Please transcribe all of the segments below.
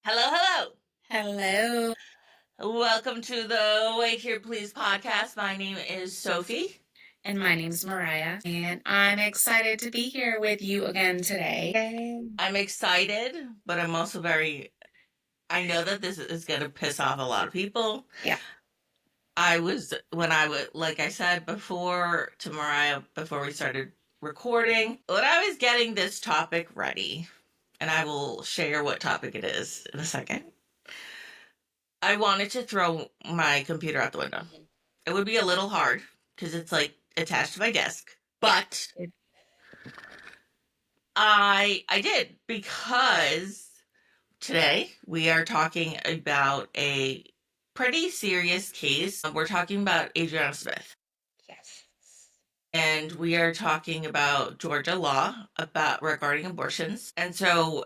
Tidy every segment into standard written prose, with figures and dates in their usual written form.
Hello, hello. Hello. Welcome to the Wait Here Please podcast. My name is Sophie. And my name's Mariah. And I'm excited to be here with you again today. I'm excited, but I'm also I know that this is going to piss off a lot of people. Yeah. Like I said before to Mariah, before we started recording, when I was getting this topic ready, and I will share what topic it is in a second, I wanted to throw my computer out the window. It would be a little hard because it's like attached to my desk, but I did because today we are talking about a pretty serious case. We're talking about Adriana Smith. Yes. And we are talking about Georgia law about regarding abortions. And so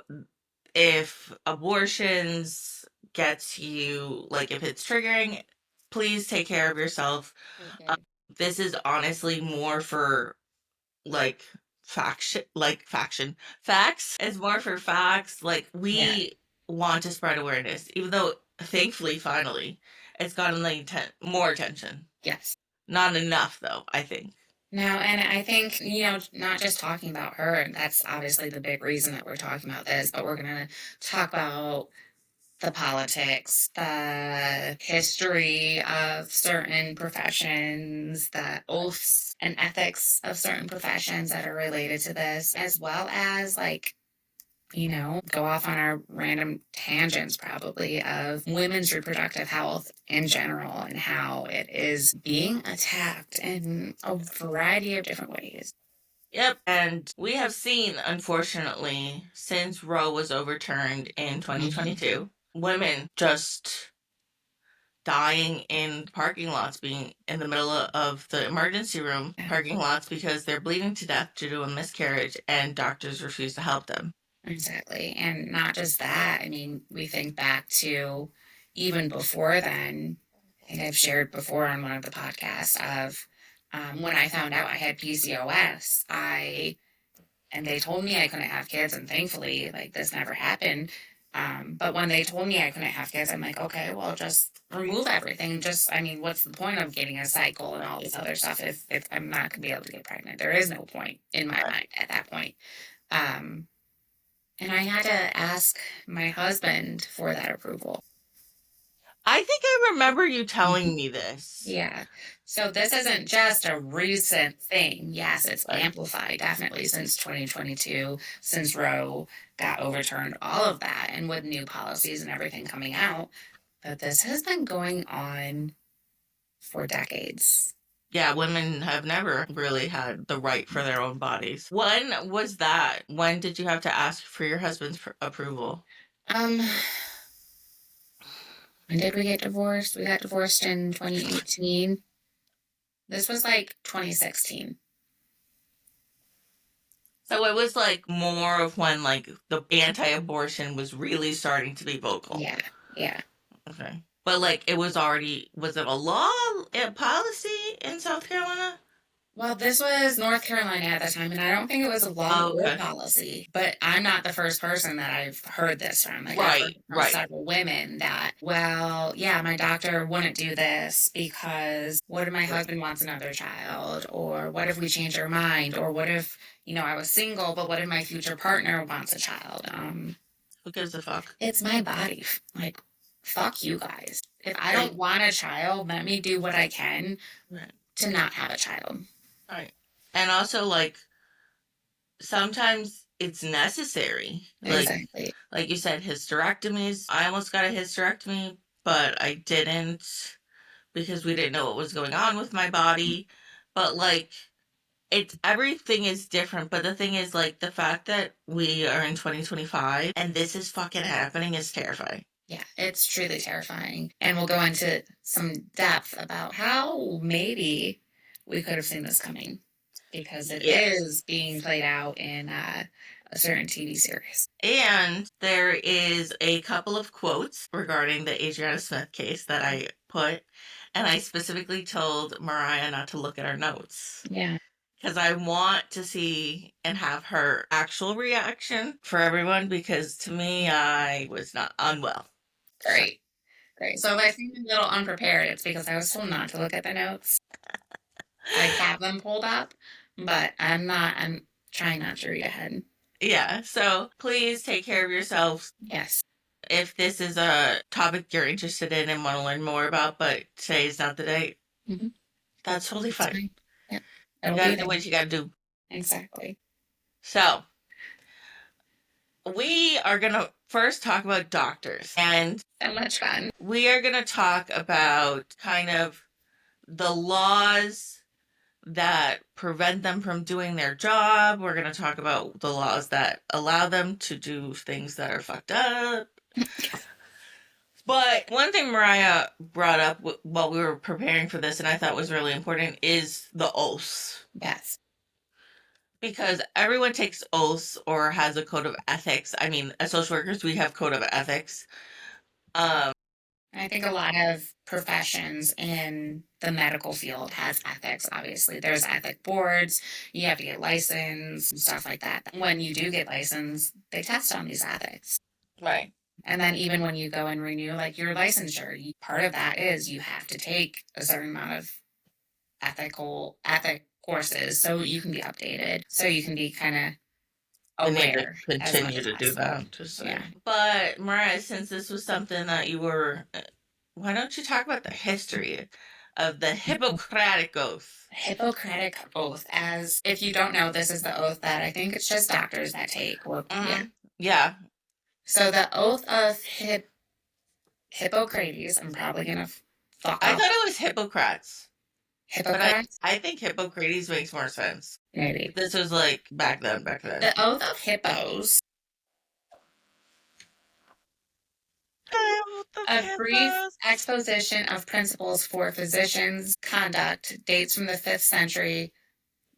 if abortions gets you, like, if it's triggering, please take care of yourself. This is honestly more for like faction facts. It's more for facts. Like, we want to spread awareness, even though thankfully finally it's gotten like more attention. Yes. Not enough though, I think. No, and I think, not just talking about her, and that's obviously the big reason that we're talking about this, but we're going to talk about the politics, the history of certain professions, the oaths and ethics of certain professions that are related to this, as well as go off on our random tangents probably of women's reproductive health in general and how it is being attacked in a variety of different ways. Yep. And we have seen, unfortunately, since Roe was overturned in 2022, women just dying in parking lots, being in the middle of the emergency room parking lots because they're bleeding to death due to a miscarriage and doctors refuse to help them. Exactly. And not just that, I mean, we think back to even before then, I think I've shared before on one of the podcasts of when I found out I had PCOS, and they told me I couldn't have kids, and thankfully, like, this never happened. But when they told me I couldn't have kids, I'm like, okay, well, just remove everything. I mean, what's the point of getting a cycle and all this other stuff if I'm not going to be able to get pregnant? There is no point in my mind at that point. Um, and I had to ask my husband for that approval. I think I remember you telling me this. Yeah. So this isn't just a recent thing. Yes, it's amplified definitely since 2022, since Roe got overturned, all of that, and with new policies and everything coming out. But this has been going on for decades. Yeah, women have never really had the right for their own bodies. When was that? When did you have to ask for your husband's approval? When did we get divorced? We got divorced in 2018. This was like 2016. So it was like more of when like the anti-abortion was really starting to be vocal. Yeah, yeah. Okay. But like it was it a law, a policy in South Carolina? Well, this was North Carolina at the time, and I don't think it was a law or policy. But I'm not the first person that I've heard this from. Like, I've heard from several women that, well, yeah, my doctor wouldn't do this because what if my husband wants another child? Or what if we change our mind? Or what if, I was single, but what if my future partner wants a child? Who gives a fuck? It's my body. Like, fuck you guys. If I don't want a child, let me do what I can to not have a child. Right. And also, like, sometimes it's necessary. Exactly. Like you said, hysterectomies. I almost got a hysterectomy, but I didn't because we didn't know what was going on with my body. But, like, everything is different. But the thing is, like, the fact that we are in 2025 and this is fucking happening is terrifying. Yeah, it's truly terrifying. And we'll go into some depth about how maybe we could have seen this coming because it is being played out in a certain TV series. And there is a couple of quotes regarding the Adriana Smith case that I put, and I specifically told Mariah not to look at our notes. Yeah. because I want to see and have her actual reaction for everyone because to me, I was not unwell. So, Great. Great. So if I seem a little unprepared, it's because I was told not to look at the notes. I have them pulled up, but I'm trying not to read ahead. yeah. So please take care of yourselves. Yes. If this is a topic you're interested in and want to learn more about, but today is not the day, Mm-hmm. that's totally It's fine. fine. Yep. You It'll got be to do there. what you got to do. Exactly. So, we are going to first talk about doctors, and So much fun. we are going to talk about kind of the laws that prevent them from doing their job. We're going to talk about the laws that allow them to do things that are fucked up. But one thing Mariah brought up while we were preparing for this, and I thought was really important, is the oaths. Yes. Because everyone takes oaths or has a code of ethics. I mean, as social workers, we have code of ethics. Um, I think a lot of professions in the medical field has ethics, obviously. There's ethic boards, you have to get licensed, and stuff like that. When you do get licensed, they test on these ethics. right. And then even when you go and renew like your licensure, part of that is you have to take a certain amount of ethic courses so you can be updated, so you can be kind of We need to aware as much continue as to do possible. that. Just Yeah. saying. But Mariah, since this was something that you were, why don't you talk about the history of the Hippocratic Oath? Hippocratic oath, as if you don't know, this is the oath that I think it's just doctors that take. Well, yeah. Yeah, So the oath of Hippocrates, I'm probably gonna fuck I up. thought it was Hippocrates, but Hippocrates, I think Hippocrates makes more sense. maybe. This was like back then, back then. The oath of hippos, The a brief hippos. exposition of principles for physicians' conduct, dates from the 5th century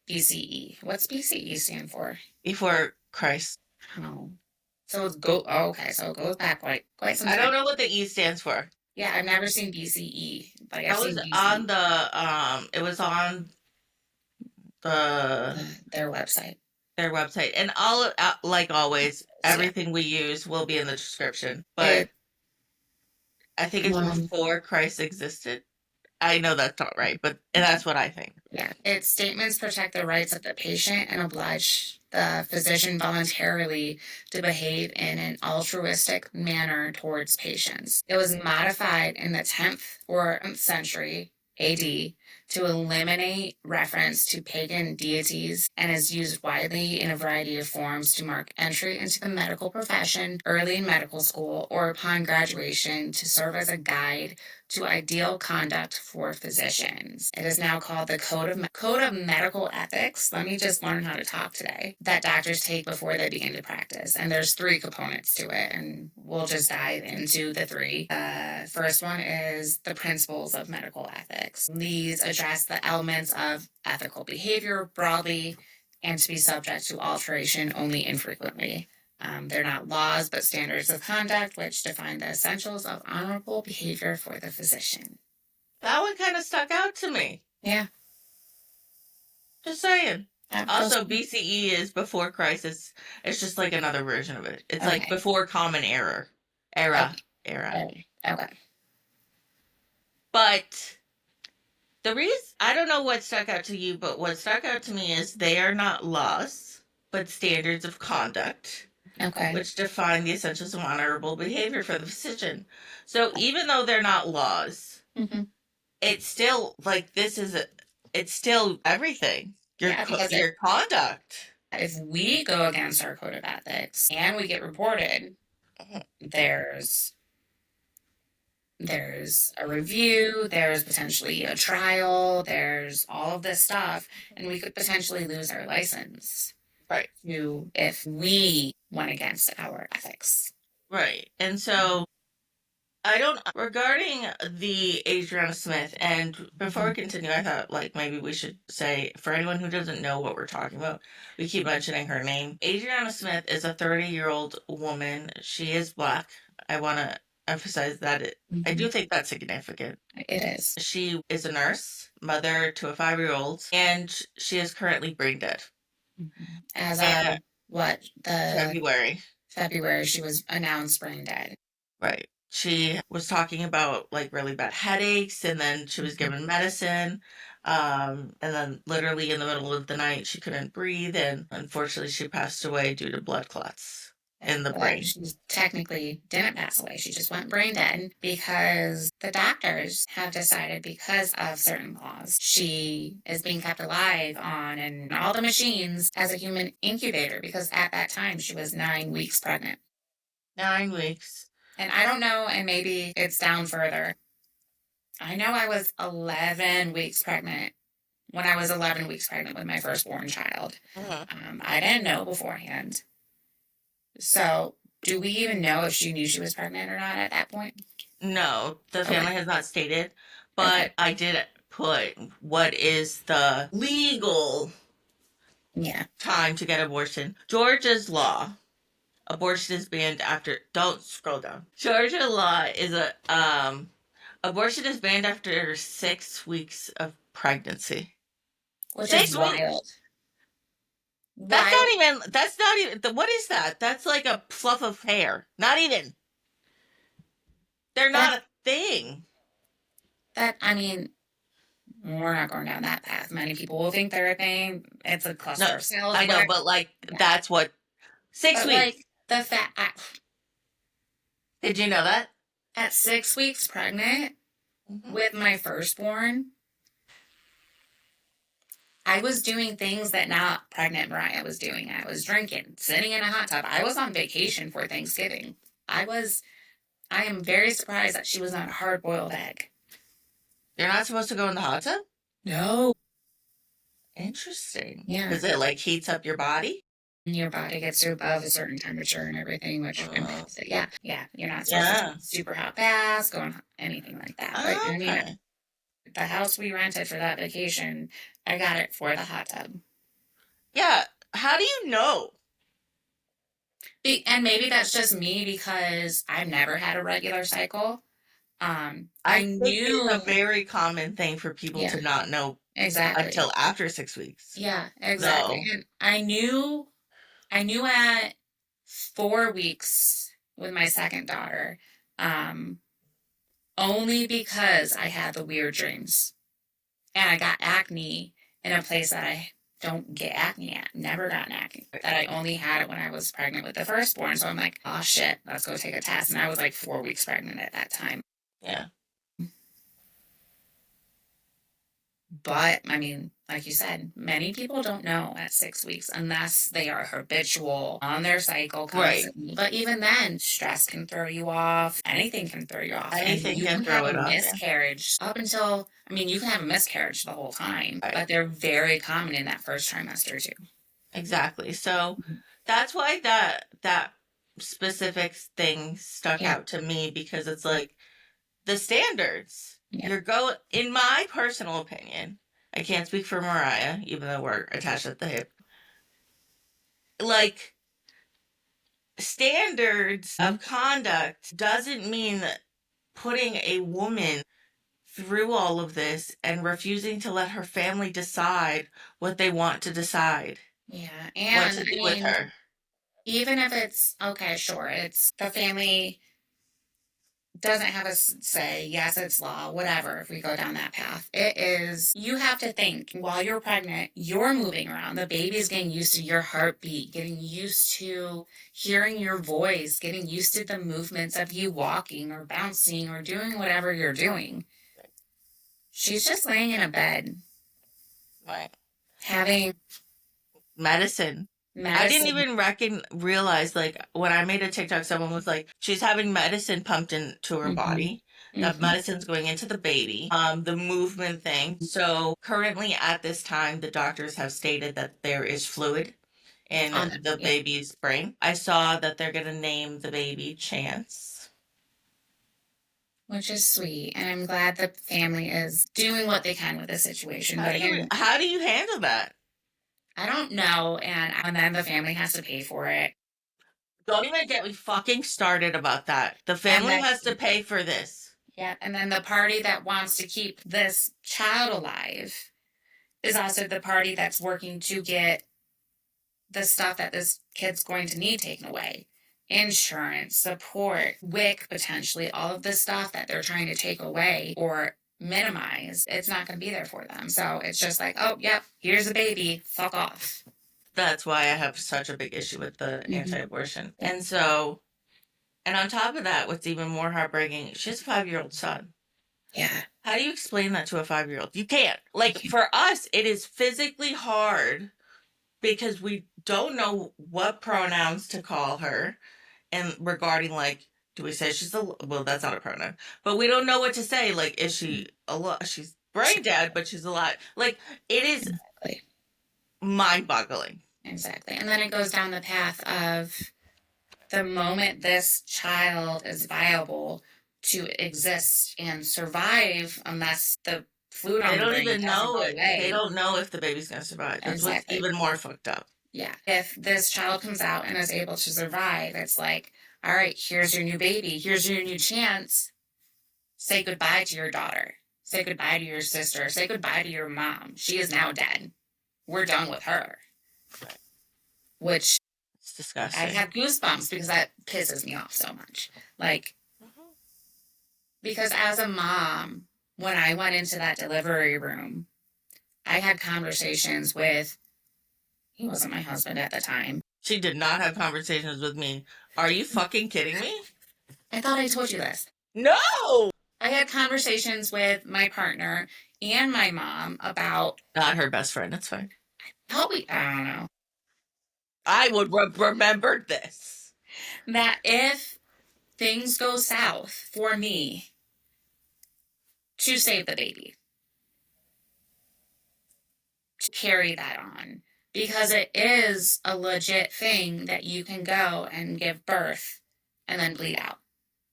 BCE. What's BCE stand for? Before Christ. Oh, so it's go. Oh, okay, so it goes back quite some I time. don't know what the E stands for. Yeah, I've never seen BCE. Like I've That seen was on BC, it was on the their website. their website. And all like always, So yeah, everything we use will be in the description. But it I think it's before Christ existed. I know that's not right, but and that's what I think. yeah, its statements protect the rights of the patient and oblige the physician voluntarily to behave in an altruistic manner towards patients. It was modified in the 10th or 11th century AD to eliminate reference to pagan deities and is used widely in a variety of forms to mark entry into the medical profession, early in medical school, or upon graduation to serve as a guide to ideal conduct for physicians. It is now called the Code of Medical Ethics. Let me just learn how to talk today. That doctors take before they begin to practice, and there's 3 components to it, and we'll just dive into the 3. First one is the principles of medical ethics. These address the elements of ethical behavior broadly and to be subject to alteration only infrequently. They're not laws, but standards of conduct, which define the essentials of honorable behavior for the physician. That one kind of stuck out to me. Yeah. Just saying. That feels Also, BCE is before Christ. It's just like another version of it. It's like okay. before Common Era. Okay. Okay. But the reason I don't know what stuck out to you, but what stuck out to me is they are not laws, but standards of conduct, Okay. which define the essentials of honorable behavior for the physician. So even though they're not laws, Mm-hmm. it's still like it's still everything. Yeah, because Your conduct. if we go against our code of ethics and we get reported, Mhm. there's a review, there's potentially a trial, there's all of this stuff, and we could potentially lose our license. Right. If we went against our ethics. Right. And so I don't regarding the Adriana Smith, and before we continue, I thought like maybe we should say for anyone who doesn't know what we're talking about, we keep mentioning her name. Adriana Smith is a 30-year-old woman. She is black. I want to emphasize that I do Mhm. think that's significant. It is. She is a nurse, mother to a 5-year-old, and she is currently brain dead. Mhm. As And of what, the February, February, she was announced brain dead. right. She was talking about like really bad headaches, and then she was Mhm. given medicine. And then literally in the middle of the night, she couldn't breathe, and unfortunately, she passed away due to blood clots in the Well, brain. she technically didn't pass away. She just went brain dead because the doctors have decided, because of certain laws, she is being kept alive on and all the machines as a human incubator, because at that time she was 9 weeks pregnant. 9 weeks. And I don't know, and maybe it's down further. I know I was 11 weeks pregnant when I was 11 weeks pregnant with my firstborn child. Mhm. I didn't know beforehand. So, do we even know if she knew she was pregnant or not at that point? No, the Okay. family has not stated, Okay. but I did put what is the legal Yeah. time to get abortion. Georgia's law, abortion is banned after, don't scroll down. Georgia law is abortion is banned after 6 weeks of pregnancy. Which is 6 weeks? wild. Wild. That's not even, what is that? That's like a fluff of hair. Not even. They're That, not a thing. I mean, we're not going down that path. Many people will think they're a thing. It's a No, cluster of cells, I know, whatever. but like, Yeah. that's what, six But weeks. like the fact, Did you know that? at 6 weeks pregnant Hmm. with my firstborn, I was doing things that not pregnant Mariah was doing. I was drinking, sitting in a hot tub. I was on vacation for Thanksgiving. I was, I am very surprised that she was not a hard boiled egg. You're not supposed to go in the hot tub? No. Interesting. Yeah. Because it like heats up your body? Your body gets to above a certain temperature and everything, which Uh, impacts it. Yeah. Yeah. You're not supposed to yeah. take super hot baths, anything like that. But I mean, Okay. the house we rented for that vacation, I got it for the hot tub. Yeah. How do you know? And maybe that's just me because I've never had a regular cycle. I I think it's a knew, very common thing for people yeah, to not know exactly. until after 6 weeks. Yeah, exactly. So, And I knew at 4 weeks with my second daughter, um, only because I had the weird dreams and I got acne in a place that I don't get acne at. Never gotten acne. That I only had it when I was pregnant with the firstborn. So I'm like, oh shit, let's go take a test. And I was like 4 weeks pregnant at that time. yeah. But I mean, like you said, many people don't know at 6 weeks unless they are habitual on their cycle Right. constantly. But even then, stress can throw you off. Anything can throw you off. And Anything you can can have throw a it off. Yeah. miscarriage up until, I mean, you can have a miscarriage the whole time, Right. but they're very common in that first trimester too. Exactly. So Mhm. that's why that specific thing stuck Yeah. out to me because it's like the standards. Yeah. In my personal opinion, I can't speak for Mariah, even though we're attached at the hip. Like standards of conduct doesn't mean that putting a woman through all of this and refusing to let her family decide what they want to decide, Yeah. what And to I do with mean, her. even if it's okay, sure, it's the family doesn't have a say, yes, it's law, whatever, if we go down that path. It is, you have to think while you're pregnant, you're moving around. The baby's getting used to your heartbeat, getting used to hearing your voice, getting used to the movements of you walking or bouncing or doing whatever you're doing. She's just laying in a bed Right. having Medicine. I didn't medicine. even realize like when I made a TikTok, someone was like, she's having medicine pumped into her Hmm. body. That Hmm. medicine's going into the baby. The movement thing. So currently at this time, the doctors have stated that there is fluid in On it. the Yeah. baby's brain. I saw that they're gonna name the baby Chance. Which is sweet. And I'm glad the family is doing what they can with the situation. But again, How do you handle that? I don't know. And then the family has to pay for it. Don't even get me fucking started about that. The And family then, has to pay for this. yeah, and then the party that wants to keep this child alive is also the party that's working to get the stuff that this kid's going to need taken away. Insurance, support, WIC, potentially, all of this stuff that they're trying to take away or minimize, it's not going to be there for them. So it's just like, oh, yep, here's a baby, fuck off. That's why I have such a big issue with the Mm-hmm. anti-abortion. And so, and on top of that, what's even more heartbreaking, she has a 5-year-old son. Yeah. How do you explain that to a 5-year-old? You can't. Like, for us, it is physically hard because we don't know what pronouns to call her. And regarding, like, do we say she's a, well, that's not a pronoun, but we don't know what to say. Like, is she a lot? She's brain dead, but she's alive. Like, it is Exactly. mind boggling. Exactly. And then it goes down the path of the moment this child is viable to exist and survive, unless the fluid They on the don't brain even doesn't know go it. They away. don't know if the baby's gonna survive. That's what's Exactly. even more fucked up. Yeah. If this child comes out and is able to survive, it's like, all right, here's your new baby. Here's your new chance. Say goodbye to your daughter. Say goodbye to your sister. Say goodbye to your mom. She is now dead. We're done with her. Right. Which It's disgusting. I have goosebumps because that pisses me off so much. Like, because as a mom, when I went into that delivery room, I had conversations with, he wasn't my husband at the time. She did not have conversations with me. Are you fucking kidding me? I thought I told you this. No! I had conversations with my partner and my mom about, Not her best friend. It's fine. I don't know, I would remember this. that if things go south for me, to save the baby, to carry that on, because it is a legit thing that you can go and give birth and then bleed out.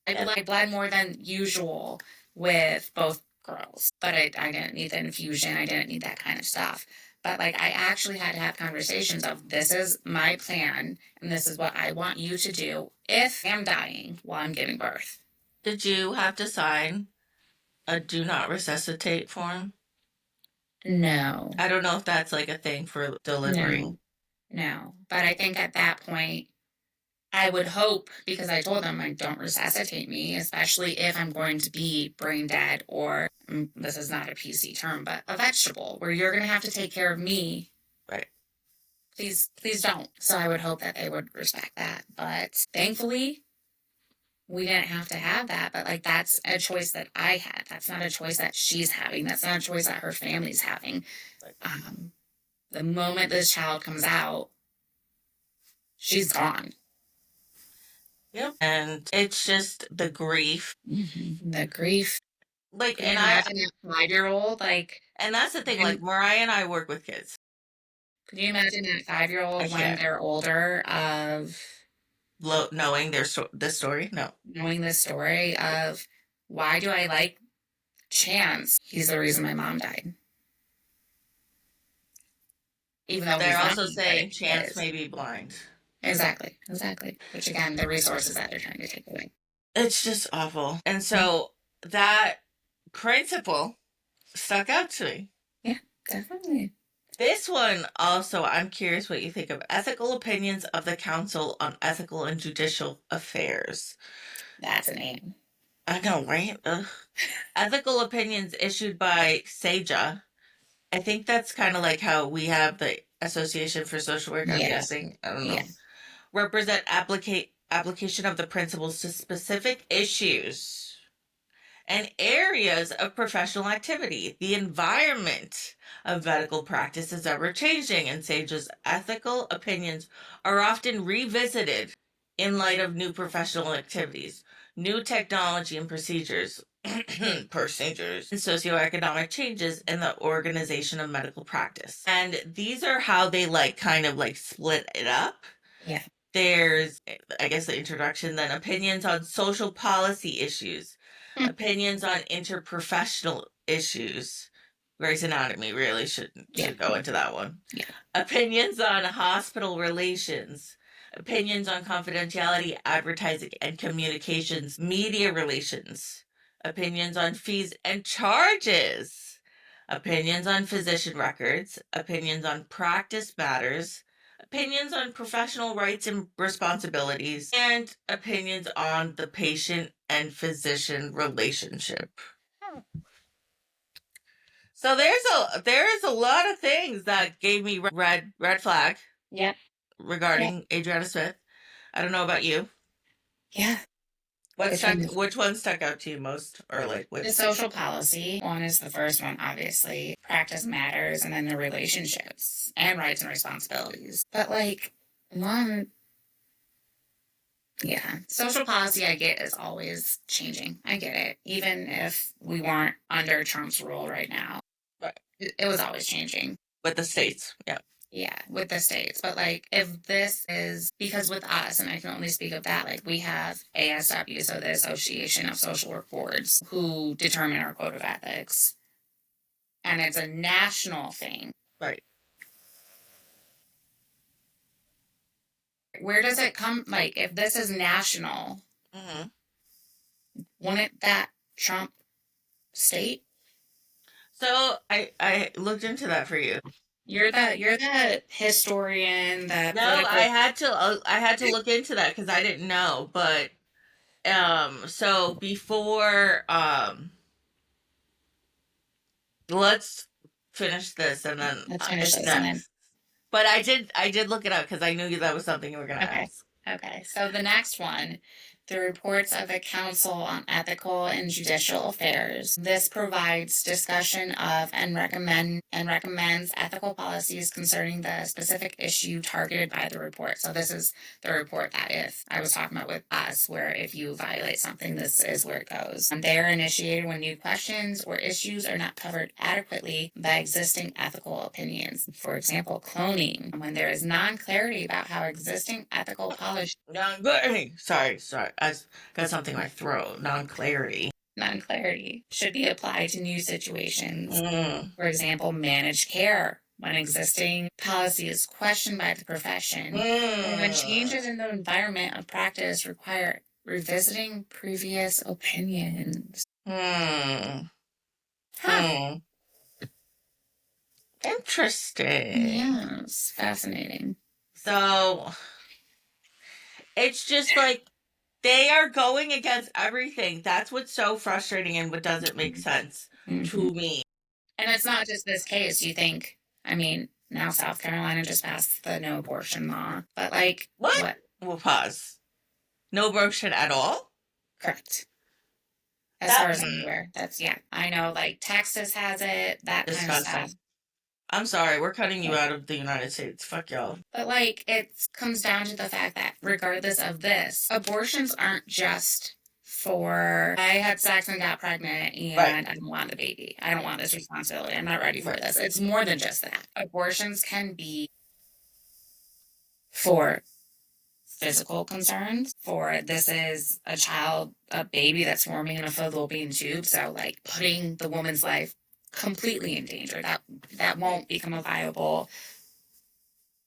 I bled more than usual with both girls, but I didn't need the infusion. I didn't need that kind of stuff. But like, I actually had to have conversations of, this is my plan and this is what I want you to do if I'm dying while I'm giving birth. Did you have to sign a do not resuscitate form? No. I don't know if that's like a thing for delivering. No. But I think at that point, I would hope, because I told them, like, don't resuscitate me, especially if I'm going to be brain dead, or this is not a PC term, but a vegetable, where you're going to have to take care of me. Right. Please don't. So I would hope that they would respect that. But thankfully, we didn't have to have that. But like, that's a choice that I had. That's not a choice that she's having. That's not a choice that her family's having. The moment this child comes out, she's gone. Yep. And it's just the grief. Mm-hmm. The grief. Like, Can you imagine that 5-year-old? Like, and that's the thing, like, Mariah and I work with kids. could you imagine that 5-year-old when they're older of knowing this story? No. Knowing this story of, why do I like Chance? He's the reason my mom died. Even though they're also saying Chance may be blind. Exactly. Which again, the resources that they're trying to take away. It's just awful. And so that principle stuck out to me. Yeah, definitely. This one also, I'm curious what you think of ethical opinions of the Council on Ethical and Judicial Affairs. That's a name. I know, right? Ugh. Ethical opinions issued by SAGA. I think that's kind of like how we have the Association for Social Work, I'm guessing. I don't know. Yeah. Represent application of the principles to specific issues and areas of professional activity. The environment of medical practice is ever changing, and SAGE's ethical opinions are often revisited in light of new professional activities, new technology and procedures, and socioeconomic changes in the organization of medical practice. And these are how they kind of split it up. Yeah. There's, I guess, the introduction, then opinions on social policy issues, opinions on interprofessional issues. Grey's Anatomy really should go into that one. Yeah. Opinions on hospital relations, opinions on confidentiality, advertising and communications, media relations, opinions on fees and charges, opinions on physician records, opinions on practice matters, opinions on professional rights and responsibilities, and opinions on the patient and physician relationship. So there's a lot of things that gave me red flag. Yep. Yep. Regarding Adriana Smith. I don't know about you. Yeah. Which one? Which one stuck out to you most, or like The which? social policy one is the first one, obviously. Practice matters, and then the relationships and rights and responsibilities. But like one, yeah, social policy I get is always changing. I get it, even if we weren't under Trump's rule right now. Right. It was always changing. With the states, yeah. Yeah, with the states. But like, if this is because with us, and I can only speak of that, like we have ASW, so the Association of Social Work Boards, who determine our code of ethics, and it's a national thing. Right. Where does it come? Like, if this is national, Mm-hmm. wouldn't that trump state? So I looked into that for you. You're the historian, the No, political. I had to look into that because I didn't know. But so before let's finish this and then Let's finish this and then next. But I did look it up because I knew that was something you were gonna okay. ask. Okay. So the next one, the reports of the Council on Ethical and Judicial Affairs. This provides discussion of and recommends ethical policies concerning the specific issue targeted by the report. So this is the report that if I was talking about with us, where if you violate something, this is where it goes. And they are initiated when new questions or issues are not covered adequately by existing ethical opinions. For example, cloning, when there is non-clarity about how existing ethical policy Sorry. I got something in my throat. non-clarity should be applied to new situations. Mm. For example, managed care, when existing policy is questioned by the profession, or when changes in the environment of practice require revisiting previous opinions. Hmm. Huh. Hmm. Interesting. Yes, fascinating. So it's just like they are going against everything. That's what's so frustrating and what doesn't make sense Mm-hmm. to me. And it's not just this case. You think, I mean, now South Carolina just passed the no abortion law, but like, What? what? We'll pause. No abortion at all? Correct. As That far as I'm aware, that's yeah. I know, like Texas has it, that kind of stuff. disgusting. I'm sorry, we're cutting you out of the United States. Fuck y'all. But like, it comes down to the fact that regardless of this, abortions aren't just for I had sex and got pregnant and Right. I don't want the baby. I don't want this responsibility. I'm not ready for this. It's more than just that. Abortions can be for physical concerns, for this is a child, a baby that's forming in a fallopian tube, so like putting the woman's life completely in danger. That won't become a viable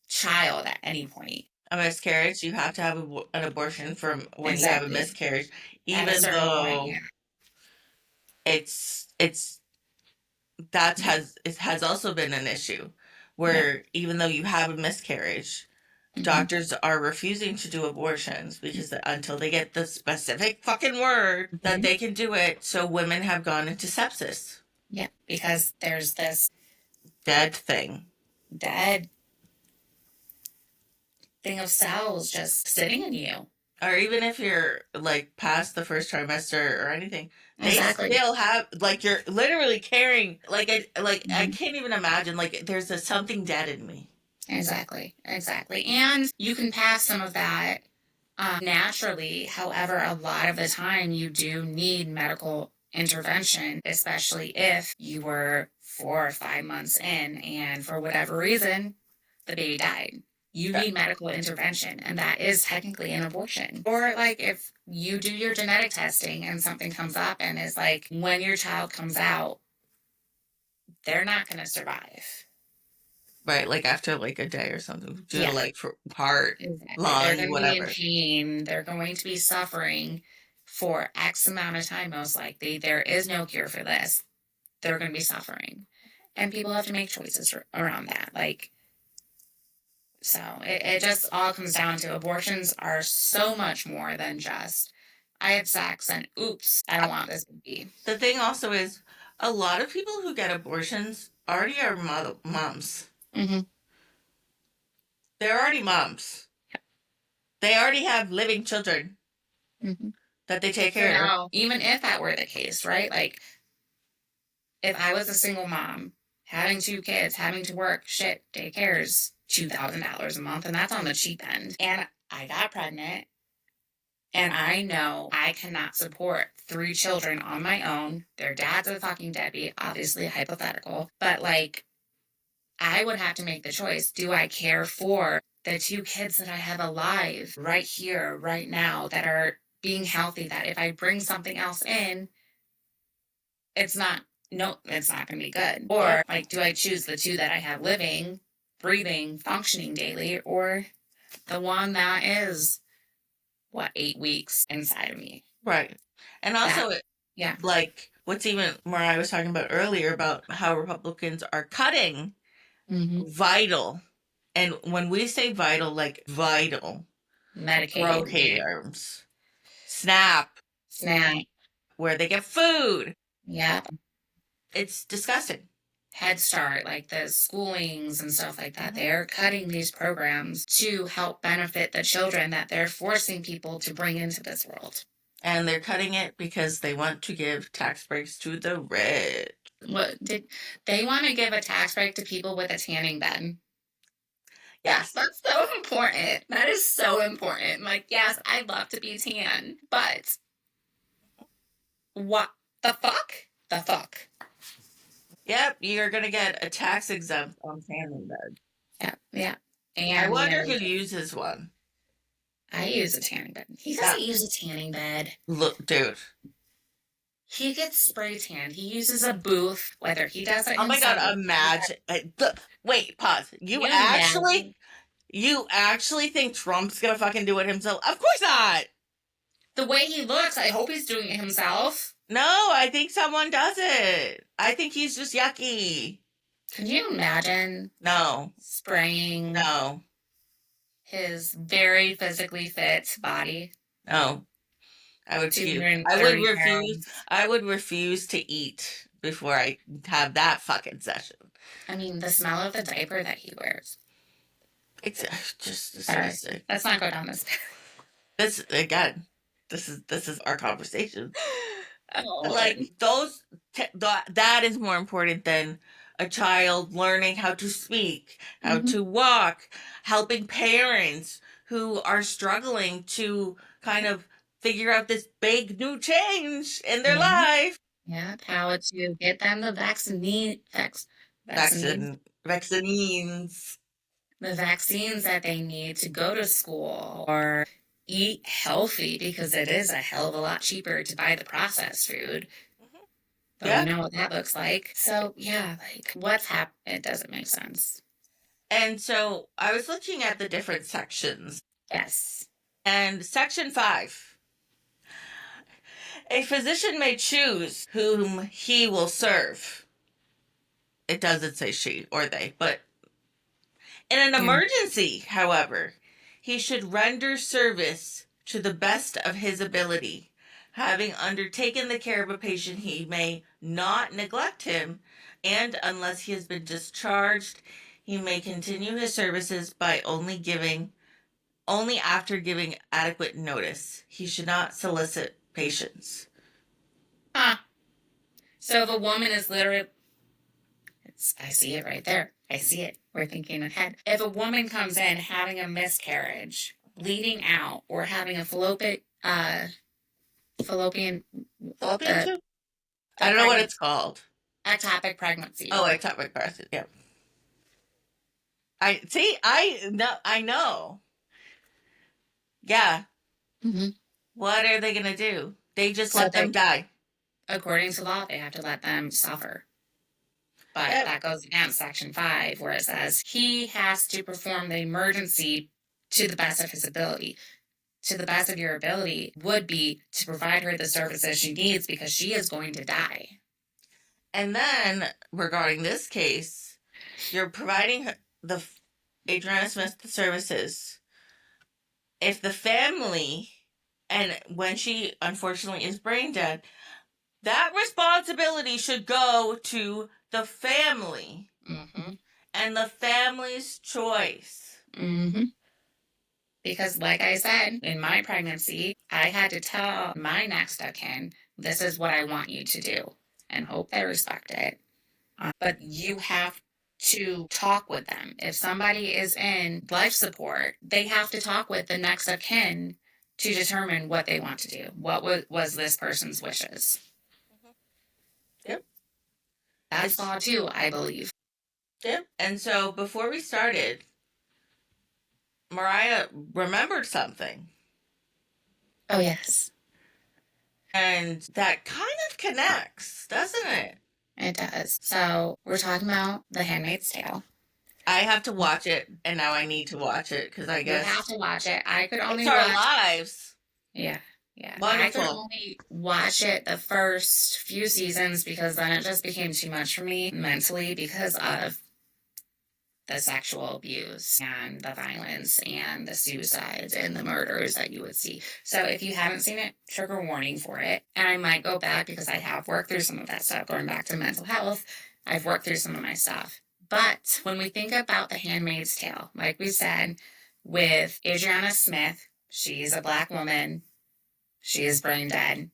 child at any point. A miscarriage, you have to have an abortion from when you have a Exactly. miscarriage, At a even certain point, though yeah. it's that Yeah. it has also been an issue Yeah. where even though you have a miscarriage, Mm-hmm. doctors are refusing to do abortions because until they get the specific fucking word that Mm-hmm. they can do it, so women have gone into sepsis. Yeah. Because there's this Dead thing. dead thing of cells just sitting in you. Or even if you're like past the first trimester or anything, they Exactly. still have like you're literally carrying I Mm-hmm. can't even imagine like there's a something dead in me. Exactly. Exactly. And you can pass some of that naturally. However, a lot of the time you do need medical intervention, especially if you were 4 or 5 months in and for whatever reason, the baby died. You Yeah. need medical intervention, and that is technically an abortion. Or, like, if you do your genetic testing and something comes up and is like, when your child comes out, they're not going to survive. Right, like after like a day or something, due to Yeah, like heart, exactly. They're lung, going to be in whatever. pain. They're going to be suffering for X amount of time, most likely. There is no cure for this. They're going to be suffering. And people have to make choices around that. Like, so it just all comes down to abortions are so much more than just, I had sex and oops, I don't want this baby. The thing also is, a lot of people who get abortions already are moms. Mm-hmm. They're already moms. They already have living children Mm-hmm. that they take So care of. now, even if that were the case, right? Like, if I was a single mom, having two kids, having to work, shit, daycare's $2,000 a month, and that's on the cheap end. And I got pregnant, and I know I cannot support three children on my own. Their dad's a fucking deadbeat, obviously hypothetical, but like, I would have to make the choice. Do I care for the two kids that I have alive right here, right now, that are being healthy? That if I bring something else in, it's not, no, it's not going to be good. Yep. Or like, do I choose the two that I have living, breathing, functioning daily, or the one that is, what, 8 weeks inside of me? Right. And That, also, yeah. like, what's even more, I was talking about earlier about how Republicans are cutting Mm-hmm. vital. And when we say vital, like vital, Medicaid, programs, SNAP, SNAP, where they get food. yeah. It's disgusting. Head Start, like the schoolings and stuff like that. They're cutting these programs to help benefit the children that they're forcing people to bring into this world. And they're cutting it because they want to give tax breaks to the rich. What did they want to give a tax break to people with a tanning bed? Yes, Yes. that's so important. That is so important. Like, yes, I'd love to be tan, but what the fuck? The fuck? Yep, you're gonna get a tax exempt on tanning bed. Yeah, yeah. I And, wonder who uses one. I use a tanning bed. He That doesn't use a tanning bed. look, dude. He gets spray tanned. He uses a booth, whether he does it Oh my himself. god, imagine. Wait, pause. You imagine You actually think Trump's gonna fucking do it himself? Of course not. the way he looks. I hope he's doing it himself. No, I think someone does it. I think he's just yucky. Can you imagine No, spraying no, his very physically fit body? no. I would puke. 230 pounds. I would refuse to eat before I have that fucking session. I mean, the smell of the diaper that he wears. It's just Sorry, disgusting. let's not go down this path. This again. This is our conversation. Oh, Like Lord. that is more important than a child learning how to speak, how Mm-hmm. to walk, helping parents who are struggling to kind of figure out this big new change in their Yeah, life. yeah. How to get them the vaccine, Vaccines. the vaccines that they need to go to school or eat healthy because it is a hell of a lot cheaper to buy the processed food. Mhm. But we Yeah. know what that looks like. So yeah, like what's happened? It doesn't make sense. And so I was looking at the different sections. Yes. And section 5, a physician may choose whom he will serve. It doesn't say she or they, but in an Yeah. emergency, however, he should render service to the best of his ability. Having undertaken the care of a patient, he may not neglect him, and unless he has been discharged, he may continue his services by only after giving adequate notice. He should not solicit patients. Huh. So if a woman is literally, I see it right there. I see it. We're thinking ahead. If a woman comes in having a miscarriage, bleeding out, or having a fallopian, Fallopian the tube? I the don't know what pregnant it's called. ectopic pregnancy. Oh, ectopic pregnancy. Yeah. I see. I know. I know. Yeah. Mm-hmm. What are they gonna do? They just So let them they, die. according to law, they have to let them suffer. But Yep. that goes against Section 5, where it says he has to perform the emergency to the best of his ability. To the best of your ability would be to provide her the services she needs because she is going to die. And then regarding this case, you're providing the Adriana Smith the services. If the family, and when she unfortunately is brain dead, that responsibility should go to the family Mm-hmm. and the family's choice. Mm-hmm. Because, like I said, in my pregnancy, I had to tell my next of kin, this is what I want you to do, and hope they respect it. But you have to talk with them. If somebody is in life support, they have to talk with the next of kin to determine what they want to do. What was this person's wishes? Yep. That's It's law too, I believe. yep. And so before we started, Mariah remembered something. Oh, yes, And that kind of connects, doesn't it? it does. So we're talking about The Handmaid's Tale. I have to watch it, and now I need to watch it because I You have guess to watch it. I could it's only our watch, lives. yeah, yeah. I could Wonderful. only watch it the first few seasons because then it just became too much for me mentally because of the sexual abuse and the violence and the suicides and the murders that you would see. So if you haven't seen it, trigger warning for it. And I might go back because I have worked through some of that stuff, going back to mental health. I've worked through some of my stuff. But when we think about The Handmaid's Tale, like we said, with Adriana Smith, she's a Black woman. She is brain dead.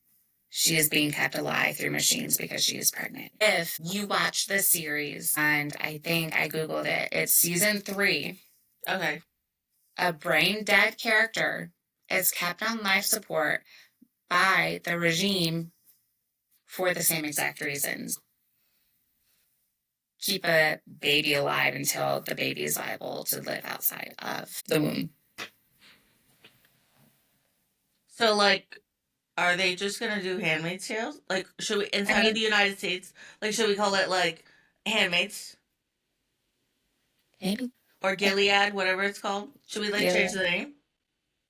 She is being kept alive through machines because she is pregnant. If you watch this series, and I think I Googled it, it's season 3, Okay. a brain dead character is kept on life support by the regime for the same exact reasons. Keep a baby alive until the baby is liable to live outside of the womb. So, like, are they just gonna do Handmaid's Tales? Like, should we I inside of mean, the United States? Like, should we call it like Handmaids maybe. or Gilead, whatever it's called? Should we like change Yeah. the name?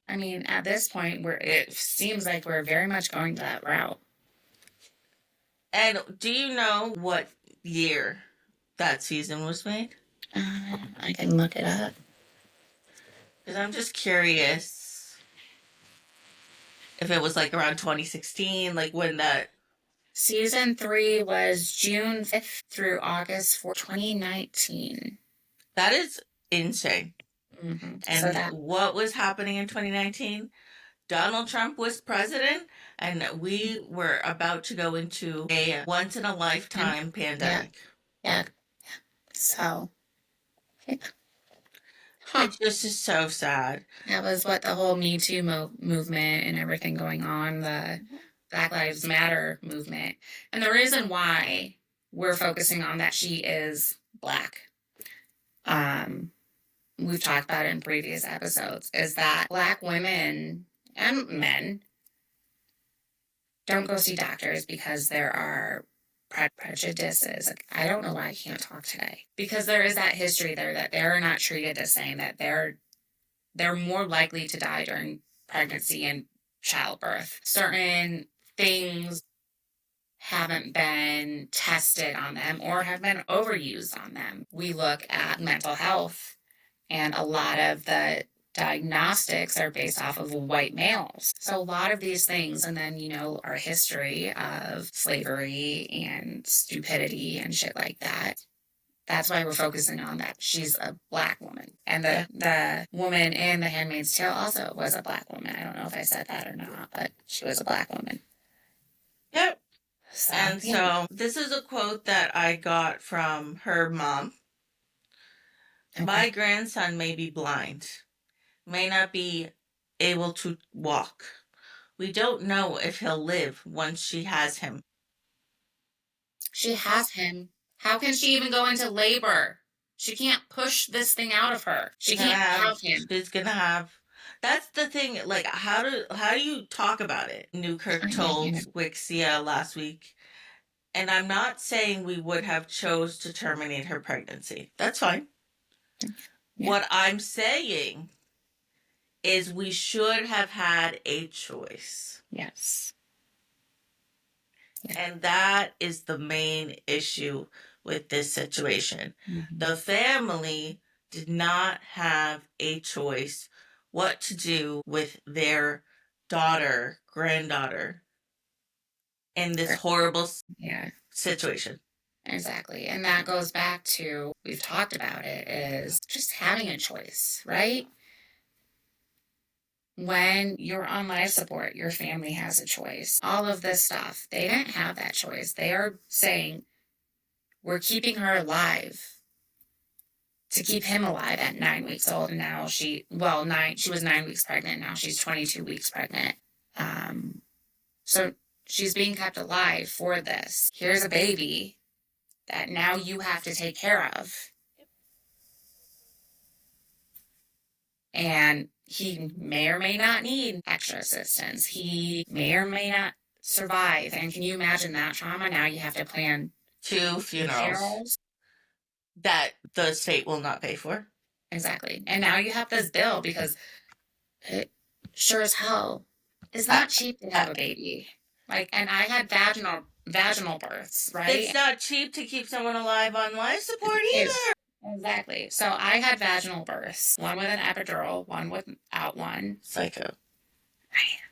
I mean, at this point, it seems like we're very much going that route. And do you know what year that season was made? I can look it up. Because I'm just curious if it was like around 2016, like when that. Season 3 was June 5th through August 4th, 2019. That is insane. So And that, what was happening in 2019? Donald Trump was president, and we were about to go into a once in a and lifetime yeah, pandemic. yeah. So, huh. It just is so sad. That was what the whole Me Too movement and everything going on, the Black Lives Matter movement. And the reason why we're focusing on that she is Black, um, we've talked about it in previous episodes, is that Black women and men don't go see doctors because there are prejudices. I don't know why I can't talk today. Because there is that history there that they're not treated the same, that they're more likely to die during pregnancy and childbirth. Certain things haven't been tested on them or have been overused on them. We look at mental health, and a lot of the diagnostics are based off of white males. So a lot of these things, and then, our history of slavery and stupidity and shit like that. That's why we're focusing on that. She's a Black woman. And Yeah. the woman in The Handmaid's Tale also was a Black woman. I don't know if I said that or not, but she was a Black woman. Yep. So, And yeah. so this is a quote that I got from her mom. My Okay. grandson may be blind, may not be able to walk. We don't know if he'll live once she has him. She has him. How can she even go into labor? She can't push this thing out of her. She She's gonna can't have have him. she's gonna have that's the thing, like how do you talk about it? Newkirk I told mean, Wixia last week And I'm not saying we would have chose to terminate her pregnancy. That's fine. Yeah. What I'm saying is we should have had a choice. Yes. Yeah. And that is the main issue with this situation. Mm-hmm. The family did not have a choice what to do with their daughter, granddaughter, in this horrible Yeah. situation. Exactly. And that goes back to, we've talked about it, is just having a choice, right? When you're on life support, your family has a choice. All of this stuff, they didn't have that choice. They are saying, we're keeping her alive to keep him alive at 9 weeks old. And now she was 9 weeks pregnant. Now she's 22 weeks pregnant. So she's being kept alive for this. Here's a baby that now you have to take care of. And he may or may not need extra assistance. He may or may not survive. And can you imagine that trauma? Now you have to plan Two funerals that the state will not pay for. Exactly. And now you have this bill because it sure as hell is not cheap to have a baby. Like, and I had vaginal births, right? It's not cheap to keep someone alive on life support either. Exactly. So I had vaginal births, one with an epidural, one without one. Psycho.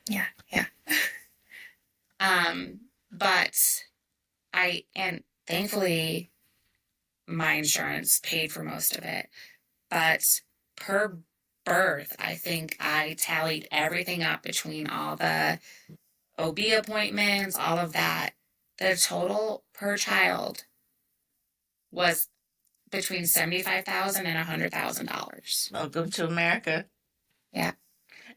Yeah, yeah. But and thankfully my insurance paid for most of it. But per birth, I think I tallied everything up between all the OB appointments, all of that. The total per child was between $75,000 and $100,000. Welcome to America. Yeah.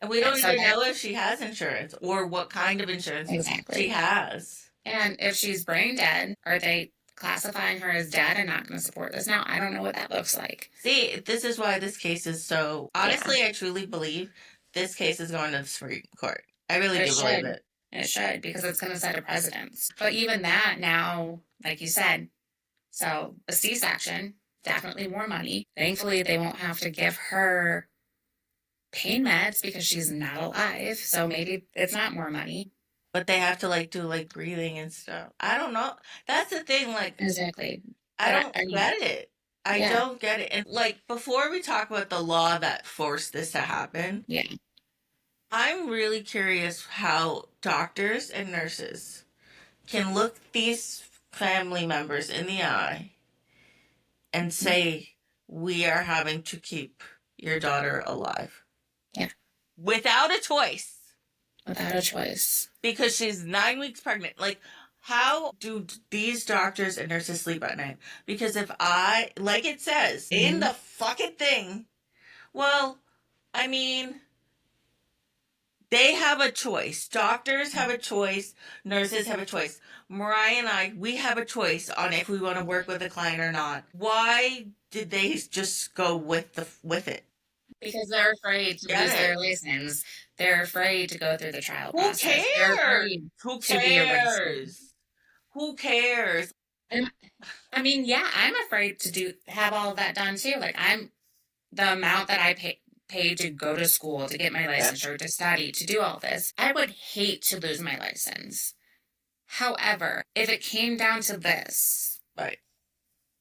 And we don't even know if she has insurance or what kind of insurance she has. And if she's brain dead, are they classifying her as dead and not going to support this? Now, I don't know what that looks like. See, this is why this case is so. Honestly, I truly believe this case is going to the Supreme Court. I really do believe it. It should, because it's going to set a precedence. But even that now, like you said, so a C-section, definitely more money. Thankfully, they won't have to give her pain meds because she's not alive. So maybe it's not more money. But they have to do breathing and stuff. I don't know. That's the thing. Exactly. I don't get it. I don't get it. And before we talk about the law that forced this to happen, yeah, I'm really curious how doctors and nurses can look these family members in the eye and say, we are having to keep your daughter alive. Yeah. Without a choice. Without a choice. Because she's 9 weeks pregnant. How do these doctors and nurses sleep at night? Because if it says in the fucking thing, well, I mean, they have a choice. Doctors have a choice. Nurses have a choice. Mariah and I, we have a choice on if we want to work with a client or not. Why did they just go with it? Because they're afraid to lose their license. They're afraid to go through the trial process. Who cares? Who cares? Who cares? I mean, yeah, I'm afraid to have all of that done too. I'm the amount that I paid to go to school, to get my licensure, to study, to do all this. I would hate to lose my license. However, if it came down to this, right,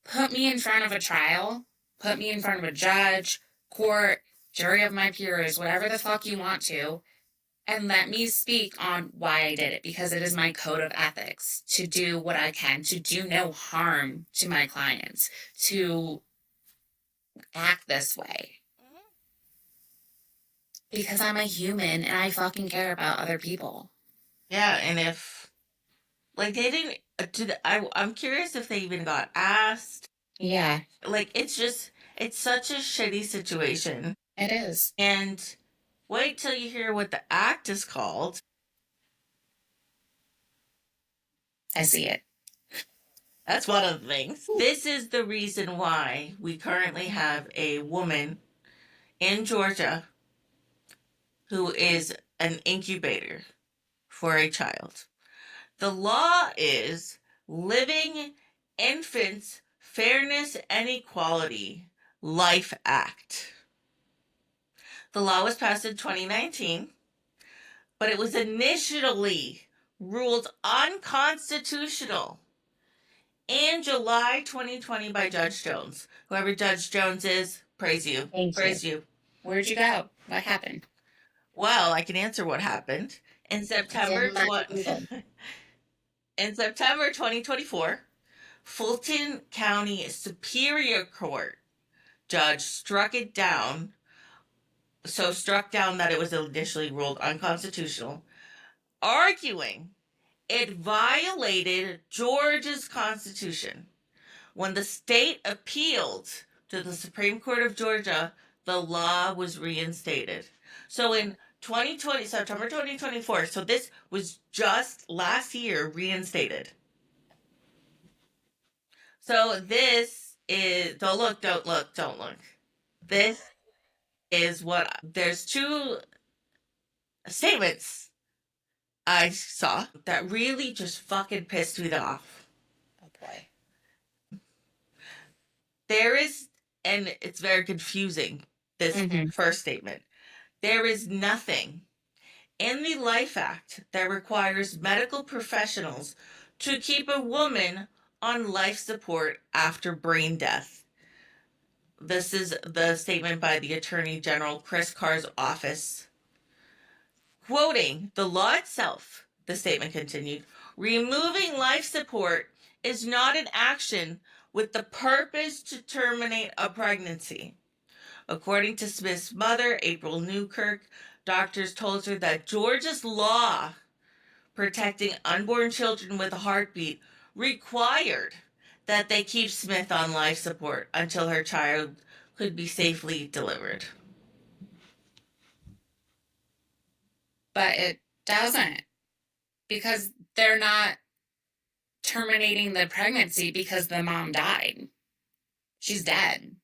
put me in front of a trial, put me in front of a judge, court, jury of my peers, whatever the fuck you want to, and let me speak on why I did it, because it is my code of ethics to do what I can, to do no harm to my clients, to act this way. Because I'm a human and I fucking care about other people. Yeah, and if they didn't I'm curious if they even got asked. Yeah. It's such a shitty situation. It is. And wait till you hear what the act is called. I see it. That's one of the things. This is the reason why we currently have a woman in Georgia who is an incubator for a child. The law is Living Infants Fairness and Equality Life Act. The law was passed in 2019, but it was initially ruled unconstitutional in July 2020 by Judge Jones. Whoever Judge Jones is, praise you. Thank you. Praise you. Where'd you go? What happened? Well, I can answer what happened. In September in September 2024, Fulton County Superior Court judge struck down that it was initially ruled unconstitutional, arguing it violated Georgia's constitution. When the state appealed to the Supreme Court of Georgia, the law was reinstated. So in 2020, September 2024, so this was just last year reinstated. So this is, don't look, don't look, don't look. This is what, there's two statements I saw that really just fucking pissed me off. Oh boy. There is, and it's very confusing, this first statement. There is nothing in the Life Act that requires medical professionals to keep a woman on life support after brain death. This is the statement by the Attorney General Chris Carr's office. Quoting the law itself, the statement continued, removing life support is not an action with the purpose to terminate a pregnancy. According to Smith's mother, April Newkirk, doctors told her that Georgia's law protecting unborn children with a heartbeat required that they keep Smith on life support until her child could be safely delivered. But it doesn't, because they're not terminating the pregnancy because the mom died. She's dead.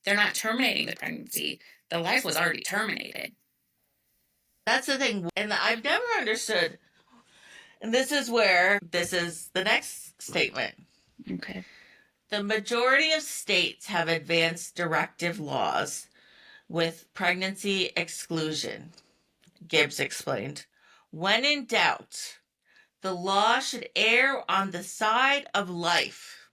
They're not terminating the pregnancy. The life was already terminated. That's the thing. And I've never understood. And this is the next statement. Okay. The majority of states have advanced directive laws with pregnancy exclusion, Gibbs explained. When in doubt, the law should err on the side of life.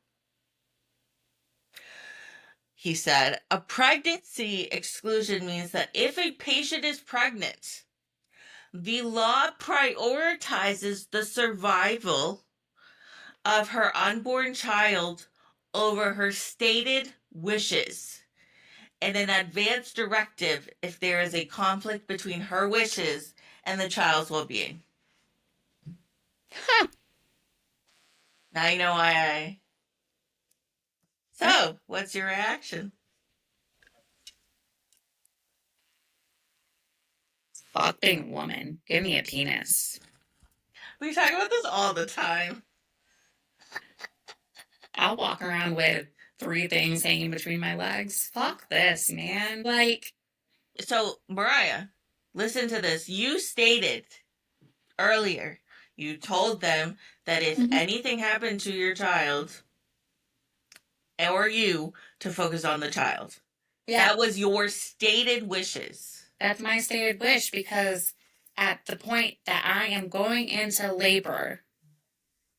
He said, a pregnancy exclusion means that if a patient is pregnant, the law prioritizes the survival of her unborn child over her stated wishes, and an advance directive if there is a conflict between her wishes and the child's well-being. Huh. Now you know why I... So, what's your reaction? Fucking woman. Give me a penis. We talk about this all the time. I'll walk around with 3 things hanging between my legs. Fuck this, man. Like, so Mariah, listen to this. You stated earlier, you told them that if anything happened to your child or you, to focus on the child. Yeah. That was your stated wishes. That's my stated wish, because at the point that I am going into labor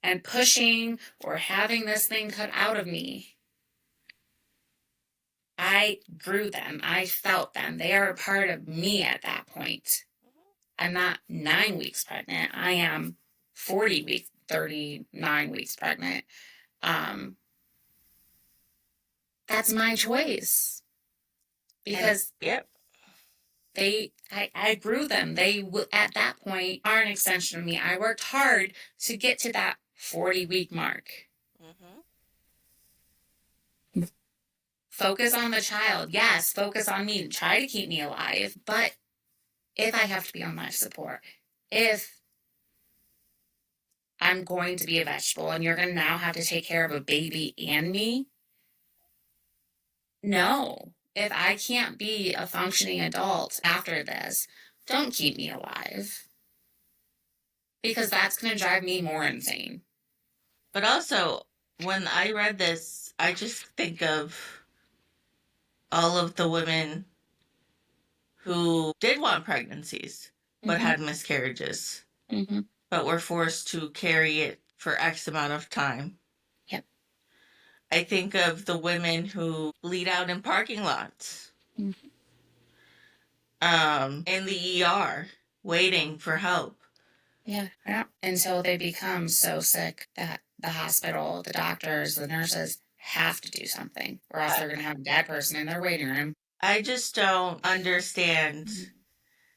and pushing or having this thing cut out of me, I grew them. I felt them. They are a part of me at that point. I'm not 9 weeks pregnant. I am 40 weeks, 39 weeks pregnant. That's my choice. Because yep. I grew them. They at that point are an extension of me. I worked hard to get to that 40-week mark. Focus on the child. Yes, focus on me. Try to keep me alive. But if I have to be on life support, if I'm going to be a vegetable and you're going to now have to take care of a baby and me, no. If I can't be a functioning adult after this, don't keep me alive. Because that's going to drive me more insane. But also, when I read this, I just think of all of the women who did want pregnancies but Mm-hmm. had miscarriages, Mm-hmm. but were forced to carry it for X amount of time. Yep. I think of the women who bleed out in parking lots, Mm-hmm. in the ER, waiting for help. Yeah. Yeah. Until they become so sick that the hospital, the doctors, the nurses have to do something, or else I, they're going to have a dead person in their waiting room. I just don't understand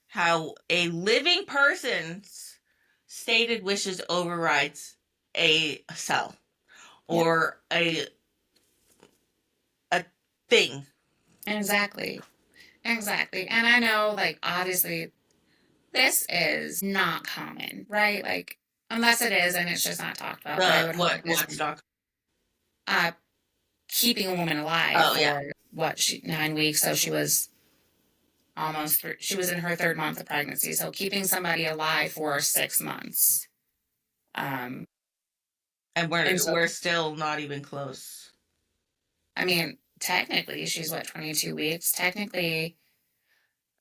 how a living person's stated wishes overrides a cell Yep. or a thing. Exactly. Exactly. And I know, like, obviously, this is not common, right? Like, unless it is and it's just not talked about. But I The would hope what this what's is doc? uh, keeping a woman alive Oh yeah, for what, 9 weeks. So she was almost she was in her third month of pregnancy. So keeping somebody alive for 6 months. Um, and and so, we're still not even close. I mean, technically, she's what, 22 weeks? Technically,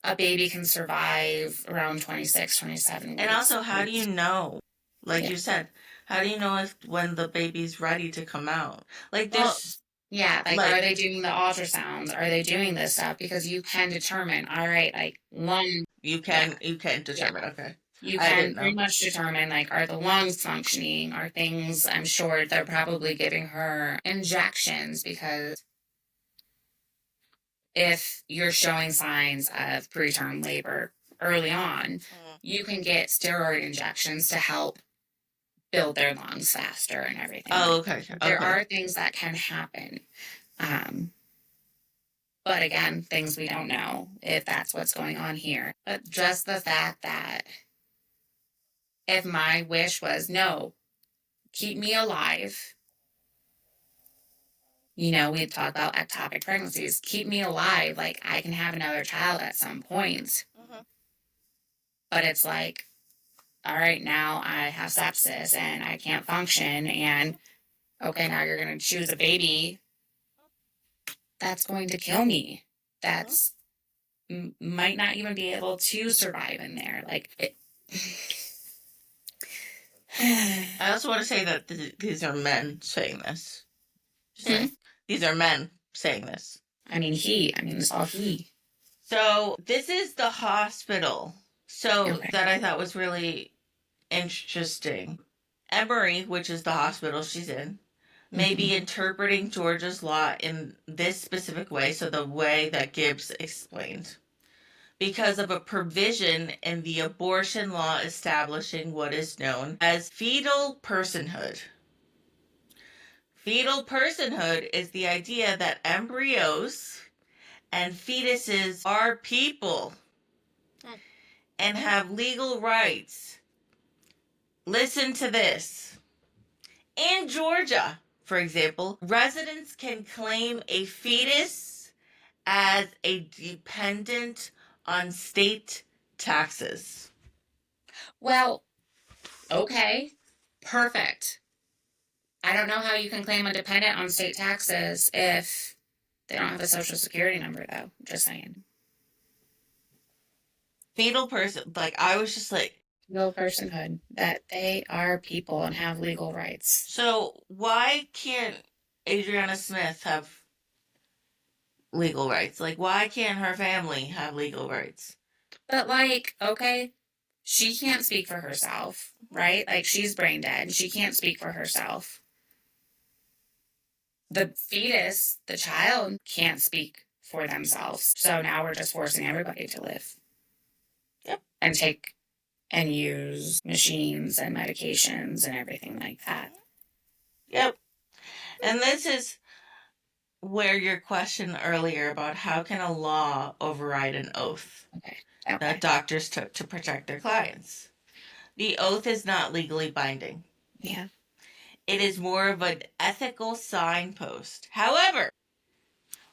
a baby can survive around 26, 27 And weeks. also, how do you know? Like Yeah. you said, how do you know if when the baby's ready to come out? Like Well, there's yeah, like, are like they doing the ultrasounds? Are they doing this stuff? Because you can determine, all right, like lung, yeah, you can yeah. determine. Okay, You I can didn't pretty know. much determine, like, are the lungs functioning? Are things, I'm sure they're probably giving her injections because if you're showing signs of preterm labor early on, Mm. you can get steroid injections to help build their lungs faster and everything Oh, like okay, that. There okay. are things that can happen. Um, But again, things we don't know if that's what's going on here. But just the fact that if my wish was no, keep me alive, we talk about ectopic pregnancies, keep me alive, like I can have another child at some point. Mhm. But it's like, all right, now I have sepsis and I can't function. And okay, now you're going to choose a baby that's going to kill me. Mhm. That's might not even be able to survive in there. Like it. I also want to say that these are men saying this. Just Hmm? saying, these are men saying this. I mean, it's all he. So this is the hospital. So Okay. that I thought was really interesting. Emory, which is the hospital she's in, may Hmm. be interpreting Georgia's law in this specific way, so the way that Gibbs explained, because of a provision in the abortion law establishing what is known as fetal personhood. Fetal personhood is the idea that embryos and fetuses are people and have legal rights. Listen to this. In Georgia, for example, residents can claim a fetus as a dependent on state taxes. Well, okay. Perfect. I don't know how you can claim a dependent on state taxes if they don't have a social security number, though. Just saying. Fetal person, like, I was just like, Real personhood, that they are people and have legal rights. so why can't Adriana Smith have legal rights? Like, why can't her family have legal rights? But, like, okay, she can't speak for herself, right? Like, she's brain dead. She can't speak for herself. The fetus, the child, can't speak for themselves. So now we're just forcing everybody to live Yep, and take and use machines and medications and everything like that. yep. And this is where your question earlier about how can a law override an oath Okay. that Okay. doctors took to protect their clients. The oath is not legally binding. Yeah. It is more of an ethical signpost. However,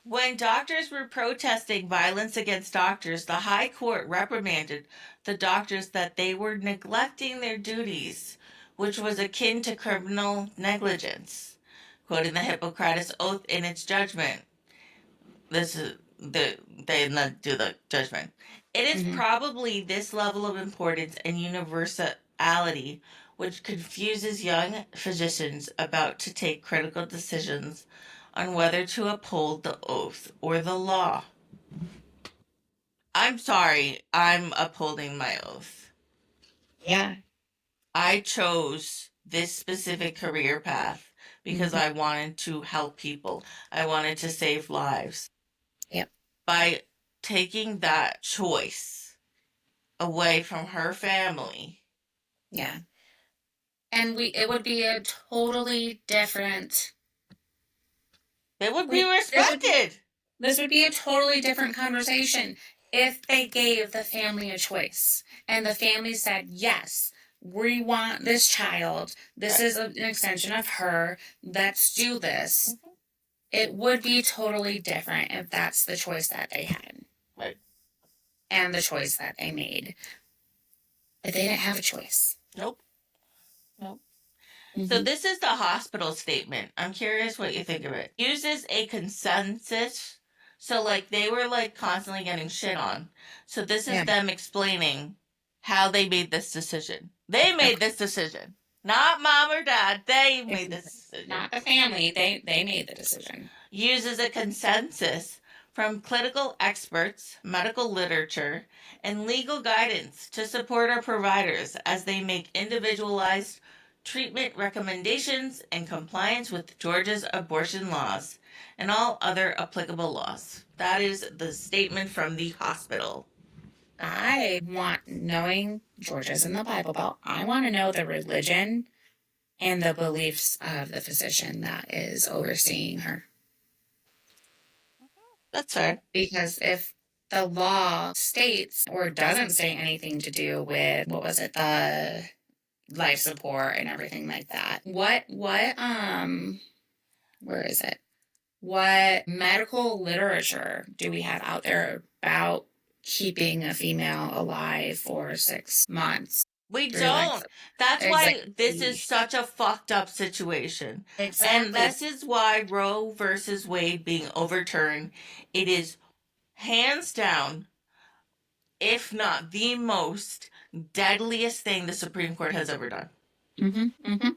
when doctors were protesting violence against doctors, the High Court reprimanded the doctors that they were neglecting their duties which was akin to criminal negligence. Quoting the Hippocrates Oath in its judgment, this is they not do the judgment. It is Hmm. probably this level of importance and universality which confuses young physicians about to take critical decisions on whether to uphold the oath or the law. I'm sorry, I'm upholding my oath. Yeah. I chose this specific career path because Hmm. I wanted to help people. I wanted to save lives. Yep. By taking that choice away from her family, Yeah. And it would be a totally different, they would be like, this would be, respected. this would be a totally different conversation if they gave the family a choice and the family said, yes, we want this child. This Right. is an extension of her. Let's do this. It would be totally different if that's the choice that they had Right. and the choice that they made. But they didn't have a choice. Nope. Nope. So Hmm. this is the hospital statement. I'm curious what you think of it. Uses a consensus. So like they were like constantly getting shit on. So this is Yeah. them explaining how they made this decision. They made Okay. this decision. Not mom or dad. They made this decision. Not the family. They made the decision. Uses a consensus from clinical experts, medical literature, and legal guidance to support our providers as they make individualized treatment recommendations in compliance with Georgia's abortion laws and all other applicable laws. That is the statement from the hospital. I want, knowing Georgia's in the Bible Belt, I want to know the religion and the beliefs of the physician that is overseeing her. That's fair. Because if the law states or doesn't say anything to do with, what was it, the life support and everything like that, where is it? What medical literature do we have out there about keeping a female alive for 6 months We through life don't. support? That's why this is Exactly. such a fucked up situation. And Exactly. this is why Roe versus Wade being overturned, it is hands down, if not the most deadliest thing the Supreme Court has ever done. Mm-hmm. Mm-hmm.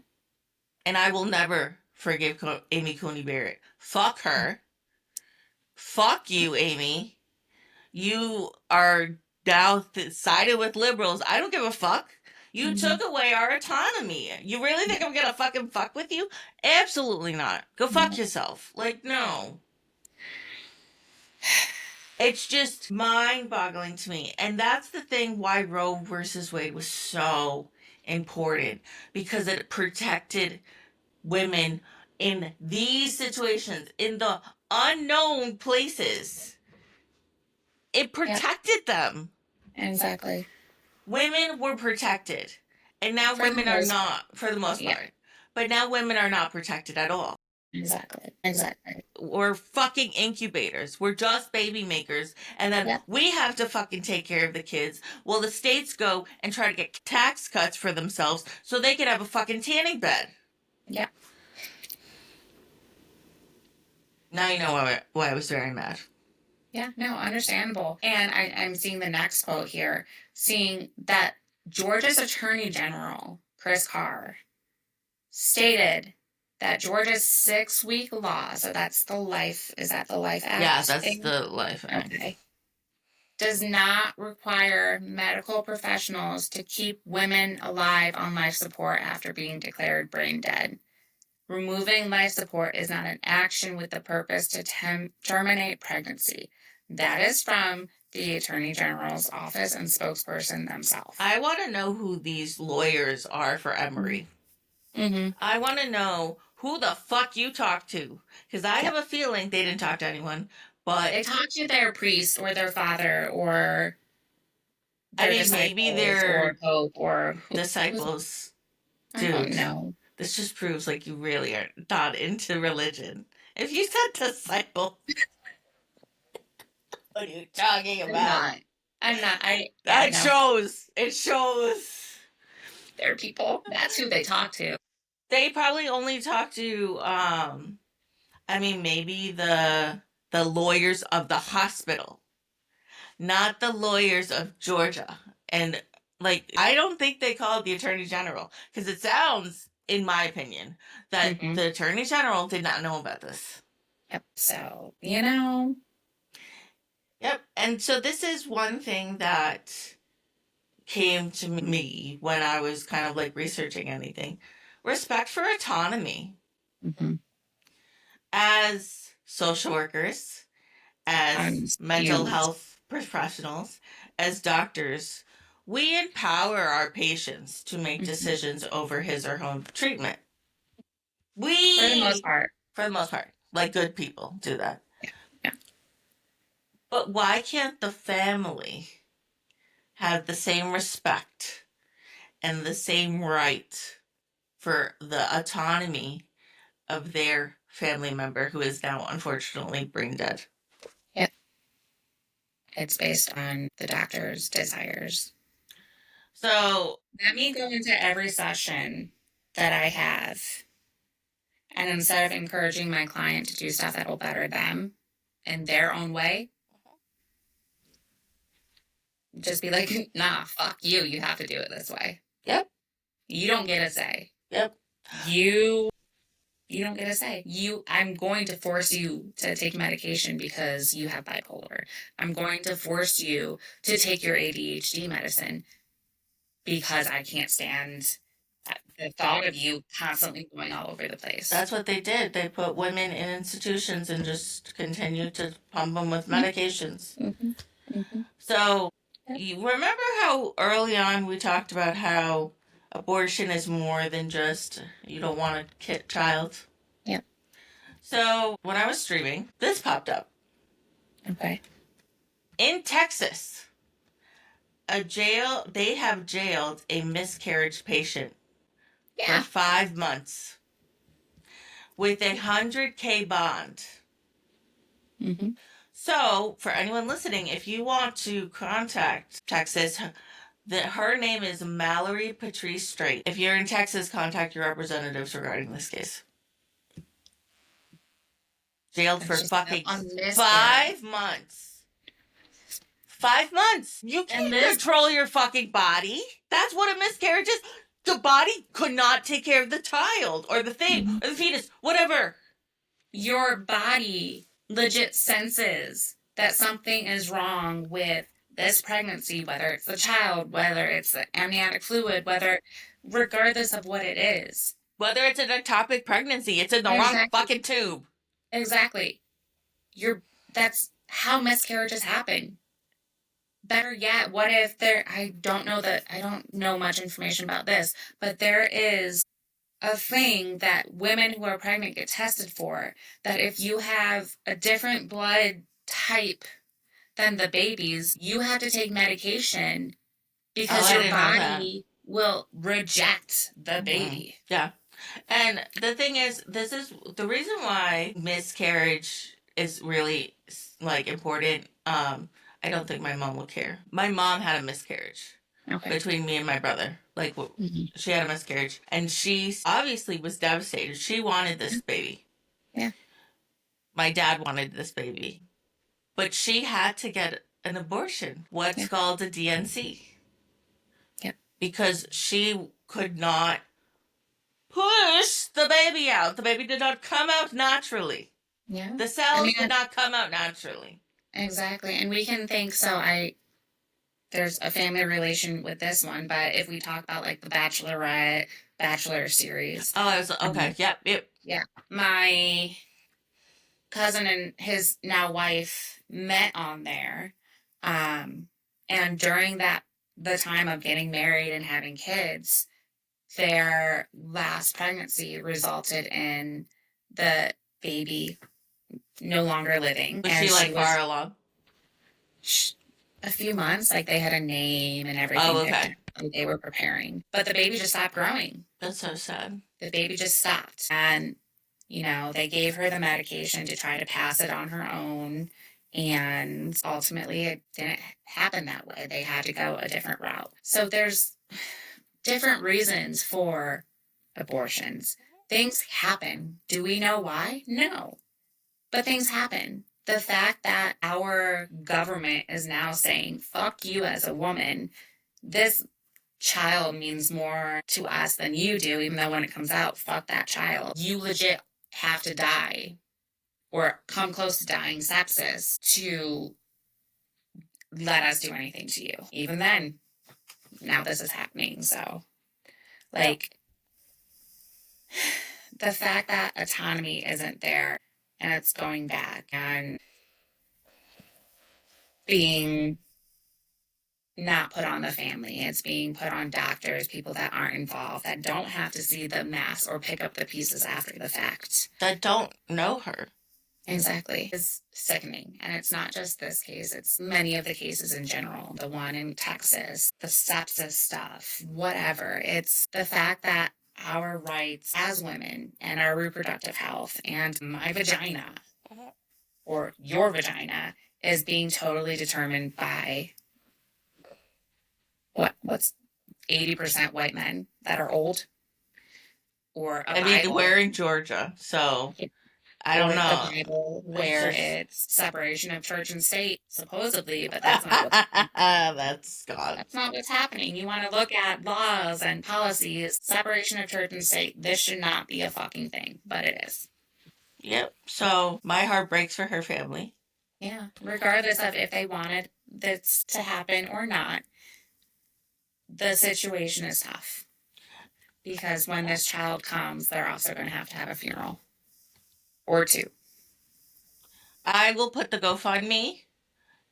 And I will never forgive Amy Coney Barrett. Fuck her. Fuck you, Amy. You are now sided with liberals. I don't give a fuck. You Mm-hmm. took away our autonomy. You really think Yeah. I'm gonna fucking fuck with you? Absolutely not. Go fuck No. yourself. Like, no. It's just mind boggling to me. And that's the thing why Roe versus Wade was so important because it protected women in these situations, in the unknown places. It Yep. protected them. Exactly. Women were protected. And now For the women are most, not, for the most yeah. part. But now women are not protected at all. Exactly. Exactly. We're fucking incubators. We're just baby makers. And then Yep. we have to fucking take care of the kids. Well, the states go and try to get tax cuts for themselves so they can have a fucking tanning bed. Yep. Now you know why I was very mad. Yeah, no, understandable. And I'm seeing the next quote here, seeing that Georgia's Attorney General, Chris Carr, stated that Georgia's 6-week law, so that's the Life, is that the Life Yeah, Act that's thing? the life. Okay. Does not require medical professionals to keep women alive on life support after being declared brain dead. Removing life support is not an action with the purpose to terminate pregnancy. That is from the Attorney General's office and spokesperson themselves. I want to know who these lawyers are for Emory. Mm-hmm. I want to know who the fuck you talked to. Because I have Yep. a feeling they didn't talk to anyone. They But, talk to their priest or their father or I their mean, maybe disciples or they're pope or who's, disciples. I don't Dude, know. this just proves like you really are not into religion. If you said disciple, what are you talking I'm about? not. I'm not. Yeah, That no. shows. It shows. They're people. That's who they talk to. They probably only talk to I mean maybe the lawyers of the hospital, not the lawyers of Georgia. And like I don't think they called the attorney general because it sounds in my opinion that Mm-hmm. the attorney general did not know about this. Yep. So, you know, Yep. And so this is one thing that came to me when I was kind of like researching anything. Respect for autonomy. mm-hmm. As social workers, as mental Huge. health professionals, as doctors, we empower our patients to make Mm-hmm. decisions over his or her treatment. For the most We, part. for the most part, like good people, do that. Yeah. Yeah. But why can't the family have the same respect and the same right for the autonomy of their family member who is now unfortunately brain dead? Yep. It's based on the doctor's desires. So, Let me go into every session that I have. And instead of encouraging my client to do stuff that will better them in their own way, just be like, nah, fuck you. You have to do it this way. yep, You don't get a say. yep. You you don't get a say. I'm going to force you to take medication because you have bipolar. I'm going to force you to take your ADHD medicine because I can't stand the thought of you constantly going all over the place. That's what they did. They put women in institutions and just continued to pump them with medications. Mm-hmm. Mm-hmm. So, Yep. you remember how early on we talked about how abortion is more than just you don't want a kid child? Yep. So, when I was streaming, this popped up. Okay. In Texas, they have jailed a miscarriage patient for Yeah. 5 months with a 100K bond. Mm-hmm. So, for anyone listening, if you want to contact Texas, her name is Mallory Patrice Strait. If you're in Texas, contact your representatives regarding this case. Jailed It's for just fucking a miscarriage. 5 months. 5 months. You And can't this, control your fucking body. That's what a miscarriage is. The body could not take care of the child or the thing or the fetus, whatever. your body legit senses that something is wrong with this pregnancy, whether it's the child, whether it's the amniotic fluid, regardless of what it is. Whether it's an ectopic pregnancy, it's in the wrong Exactly. fucking tube. Exactly. You're, that's how miscarriages happen. Better yet, what if I don't know much information about this, but there is a thing that women who are pregnant get tested for, that if you have a different blood type than the babies, you have to take medication Oh, because I your didn't know that. body will reject the baby. Yeah. And the thing is, this is the reason why miscarriage is really like important. I don't think my mom will care. My mom had a miscarriage Okay. between me and my brother. Like Mm-hmm. she had a miscarriage, and she obviously was devastated. She wanted this baby. Yeah. My dad wanted this baby, but she had to get an abortion, what's Yeah. called a DNC, Yep. because she could not push the baby out. The baby did not come out naturally. Yeah. The I cells mean, did not come out naturally. exactly. And we can think so. There's a family relation with this one, but if we talk about like the Bachelorette, Bachelor series, Oh, I was okay. Yep, yep. yeah, my cousin and his now wife met on there, um, and during the time of getting married and having kids, their last pregnancy resulted in the baby no longer living, Was and she she like far was along? a few months, like they had a name and Oh, everything picked okay. out, like they were preparing, but the baby just stopped growing. That's so sad. The baby just stopped, and they gave her the medication to try to pass it on her own, and ultimately it didn't happen that way. They had to go a different route. So different reasons for abortions. Things happen. Do we know why? No. But things happen. The fact that our government is now saying, fuck you as a woman, this child means more to us than you do, even though when it comes out, fuck that child. You legit have to die or come close to dying sepsis to let us do anything to you. Even then, now this is happening. So, Yep. like, the fact that autonomy isn't there and it's going back and being not put on the family, it's being put on doctors, people that aren't involved, that don't have to see the mess or pick up the pieces after the fact. That don't know her. Exactly. It's sickening. And it's not just this case, it's many of the cases in general. The one in Texas, the sepsis stuff, whatever. It's the fact that our rights as women and our reproductive health and my vagina or your vagina is being totally determined by what's 80% white men that are old or a I mean, Bible we're in Georgia, so I don't or the know. Bible It's where just it's separation of church and state, supposedly, but that's not what's that's gone. that's not what's happening. You want to look at laws and policies, separation of church and state. This should not be a fucking thing, but it is. Yep. So my heart breaks for her family. Yeah. Regardless of if they wanted this to happen or not, the situation is tough because when this child comes, they're also going to have a funeral or two. I will put the GoFundMe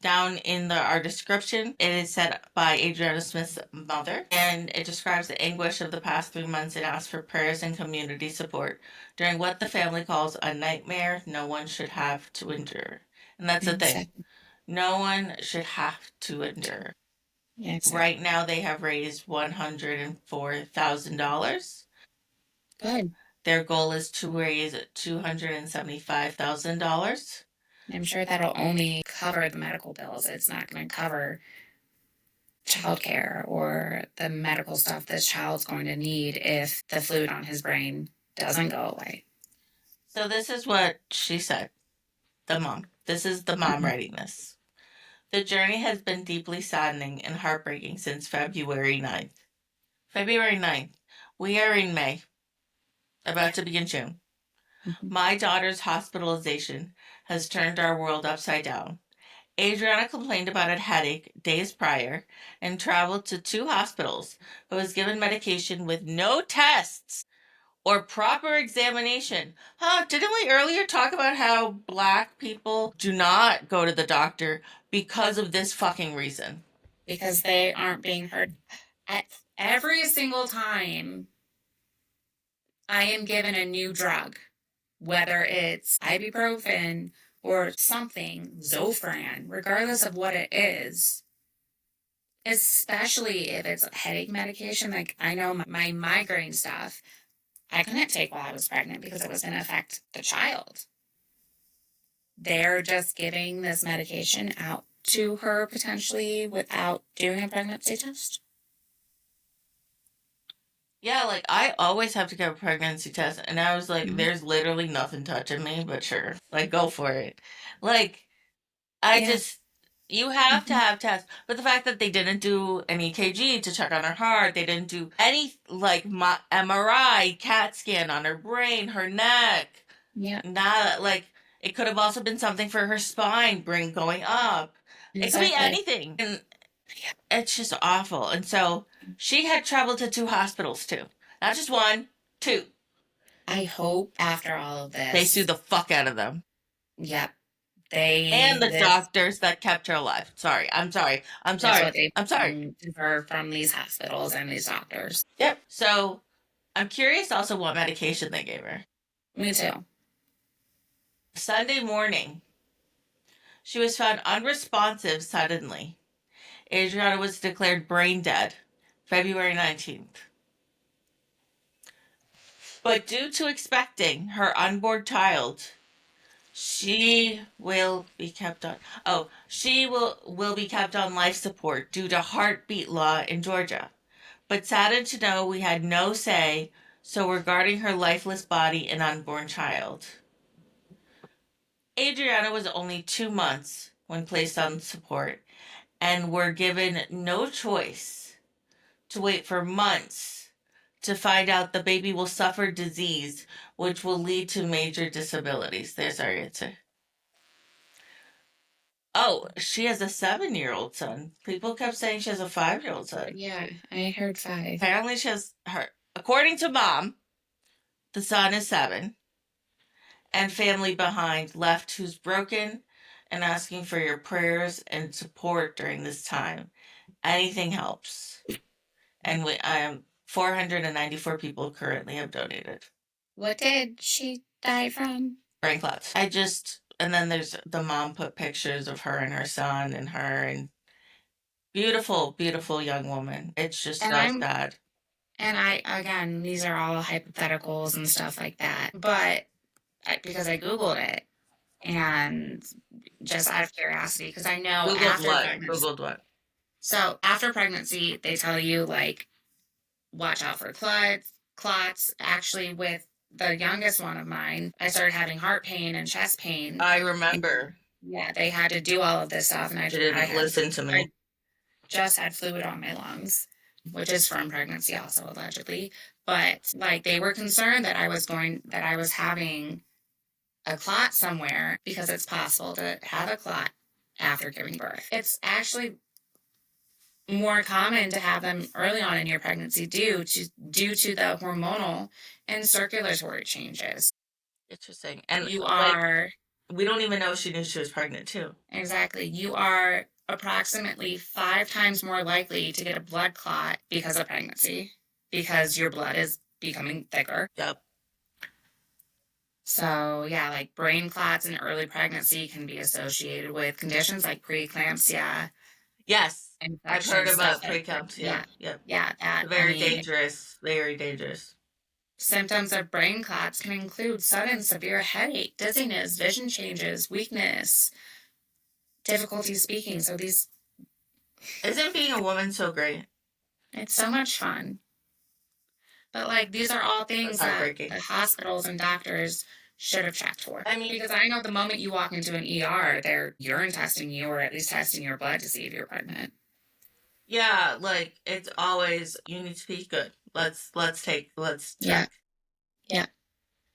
down in our description. It is set by Adriana Smith's mother, and it describes the anguish of the past 3 months and asks for prayers and community support during what the family calls a nightmare no one should have to endure. And that's the thing. Exactly. No one should have to endure. Yeah, Right exactly. now, they have raised $104,000. Good. Their goal is to raise $275,000. I'm sure that'll only cover the medical bills. It's not going to cover childcare or the medical stuff this child's going to need if the fluid on his brain doesn't go away. So, this is what she said, the mom. This is the mom Mhm. writing this. The journey has been deeply saddening and heartbreaking since February 9th. February 9th. We are in May, about Yeah. to begin June. Mhm. My daughter's hospitalization has turned our world upside down. Adriana complained about a headache days prior and traveled to two hospitals, but was given medication with no tests or proper examination. Huh? Didn't we earlier talk about how black people do not go to the doctor because of this fucking reason? Because they aren't being heard. At every single time I am given a new drug, whether it's ibuprofen or something, Zofran, regardless of what it is, especially if it's a headache medication. Like I know my migraine stuff, I couldn't take while I was pregnant because it was going to affect the child. They're just giving this medication out to her potentially without doing a pregnancy test. Yeah, like I always have to get a pregnancy test, and I was like, Mhm. there's literally nothing touching me, but sure, like go for it. Like I Yeah. just, you have to Mhm. have tests. But the fact that they didn't do an EKG to check on her heart, they didn't do any like MRI, CAT scan on her brain, her neck. Yeah. Not like it could have also been something for her spine, brain going up. It could be Exactly. anything. And Yeah. it's just awful. And so she had traveled to two hospitals too. Not just one, two. I hope after all of They sued this, the fuck out of them. yep, And the this doctors that kept her alive. Sorry. I'm sorry. I'm is sorry. what they I'm sorry. deserve from these hospitals and these doctors. Yep. So I'm curious also what medication they gave her. Me too. Sunday morning, she was found unresponsive suddenly. Adriana was declared brain dead February 19th. But due to expecting her unborn child, she will be kept on she will be kept on life support due to heartbeat law in Georgia. but saddened to know we had no say, so we're guarding her lifeless body and unborn child. Adriana was only 2 months when placed on support, and were given no choice to wait for months to find out the baby will suffer disease, which will lead to major disabilities. There's our answer. Oh, she has a 7-year-old son. People kept saying she has a 5-year-old son. Yeah, I heard 5. Apparently, she has her, according to mom, the son is 7, and family behind left who's broken and asking for your prayers and support during this time. Anything helps. And 494 people currently have donated. What did she die from? Brain clots. And then there's the mom put pictures of her and her son and her, and beautiful, beautiful young woman. It's just And so I'm sad. and I again, these are all hypotheticals and stuff like that. But because I googled it and just out of curiosity, because I know Googled after what? pregnancy, Googled what? so after pregnancy, they tell you like watch out for clots. Actually, with the youngest one of mine, I started having heart pain and chest pain. I And remember. yeah, they had to do all of this stuff, and She didn't listen to I me. just had fluid on my lungs, which is from pregnancy, also allegedly. But like they were concerned that I was having a clot somewhere because it's possible to have a clot after giving birth. It's actually more common to have them early on in your pregnancy due to the hormonal and circulatory changes. Interesting. And You like, are we don't even know if she knew she was pregnant too. exactly you are approximately 5 times more likely to get a blood clot because of pregnancy because your blood is becoming thicker. Yep. So yeah, like brain clots in early pregnancy can be associated with conditions like preeclampsia, Yes. I've heard infections, stuff about like that. preeclampsia. Yeah, Yep. yeah. That I Very mean, dangerous. Very dangerous. symptoms of brain clots can include sudden severe headache, dizziness, vision changes, weakness, difficulty speaking. So these, Isn't being a woman so great? it's so much fun. But like these are all That's things that heartbreaking. the hospitals and doctors should have checked for. I mean, Because I know the moment you walk into an ER, they're urine testing you or at least testing your blood to see if you're pregnant. yeah, like it's always you need to be good. Let's Yeah, check. yeah.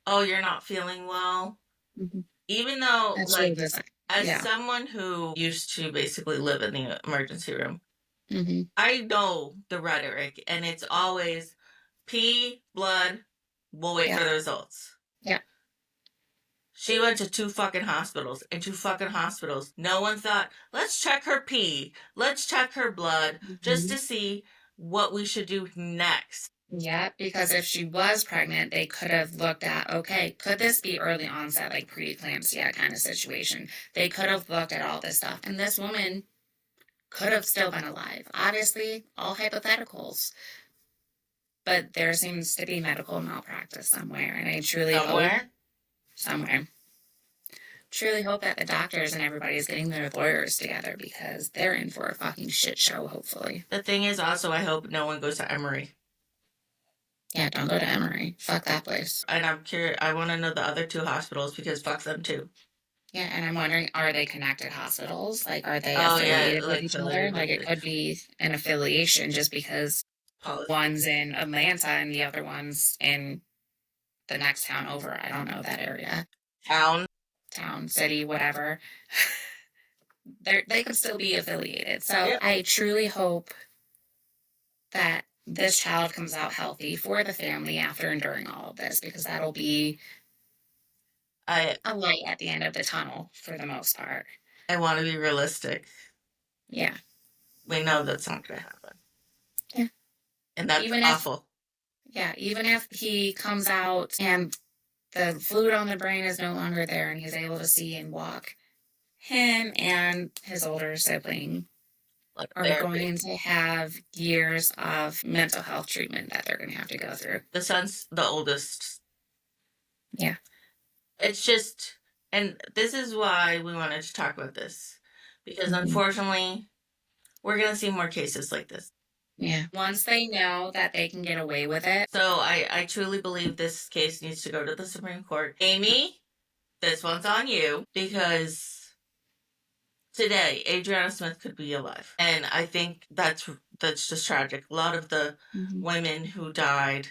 Oh, you're not feeling well. Mm-hmm. Even though, That's really like, bizarre. as Yeah. someone who used to basically live in the emergency room, Mm-hmm. I know the rhetoric, and it's always pee, blood, we'll wait Yeah. for the results. Yeah. She went to 2 fucking hospitals. In 2 fucking hospitals, no one thought, let's check her pee, let's check her blood, just Mm-hmm. to see what we should do next. Yeah, because if she was pregnant, they could have looked at, okay, could this be early onset, like preeclampsia kind of situation? They could have looked at all this stuff. And this woman could have still been alive. Obviously, all hypotheticals. But there seems to be medical malpractice somewhere. And I truly hope, Somewhere. somewhere, truly hope that the doctors and everybody is getting their lawyers together because they're in for a fucking shit show, hopefully. The thing is, also, I hope no one goes to Emory. Yeah, don't go to Emory. Fuck that place. And I'm curious, I want to know the other 2 hospitals because fuck them too. Yeah, and I'm wondering, are they connected hospitals? Like, are they Oh, yeah, affiliated with like each other? affiliated Like, with it the could be an affiliation just because policy. one's in Atlanta and the other one's in the next town over. I don't know that area. Town, city, whatever. They could still be affiliated. So Yep. I truly hope that this child comes out healthy for the family after enduring all of this because that'll be I a light at the end of the tunnel for the most part. I want to be realistic. Yeah. We know that's not going to happen. Yeah. And that's Even awful. Even if he comes out and the fluid on the brain is no longer there and he's able to see and walk, him and his older sibling Like are therapy. going to have years of mental health treatment that they're going to have to go through. The son's the oldest. Yeah. It's just, and this is why we wanted to talk about this. Because unfortunately, we're going to see more cases like this. Yeah. Once they know that they can get away with it. So I truly believe this case needs to go to the Supreme Court. Amy, this one's on you because today Adriana Smith could be alive. And I think that's just tragic. A lot of the women who died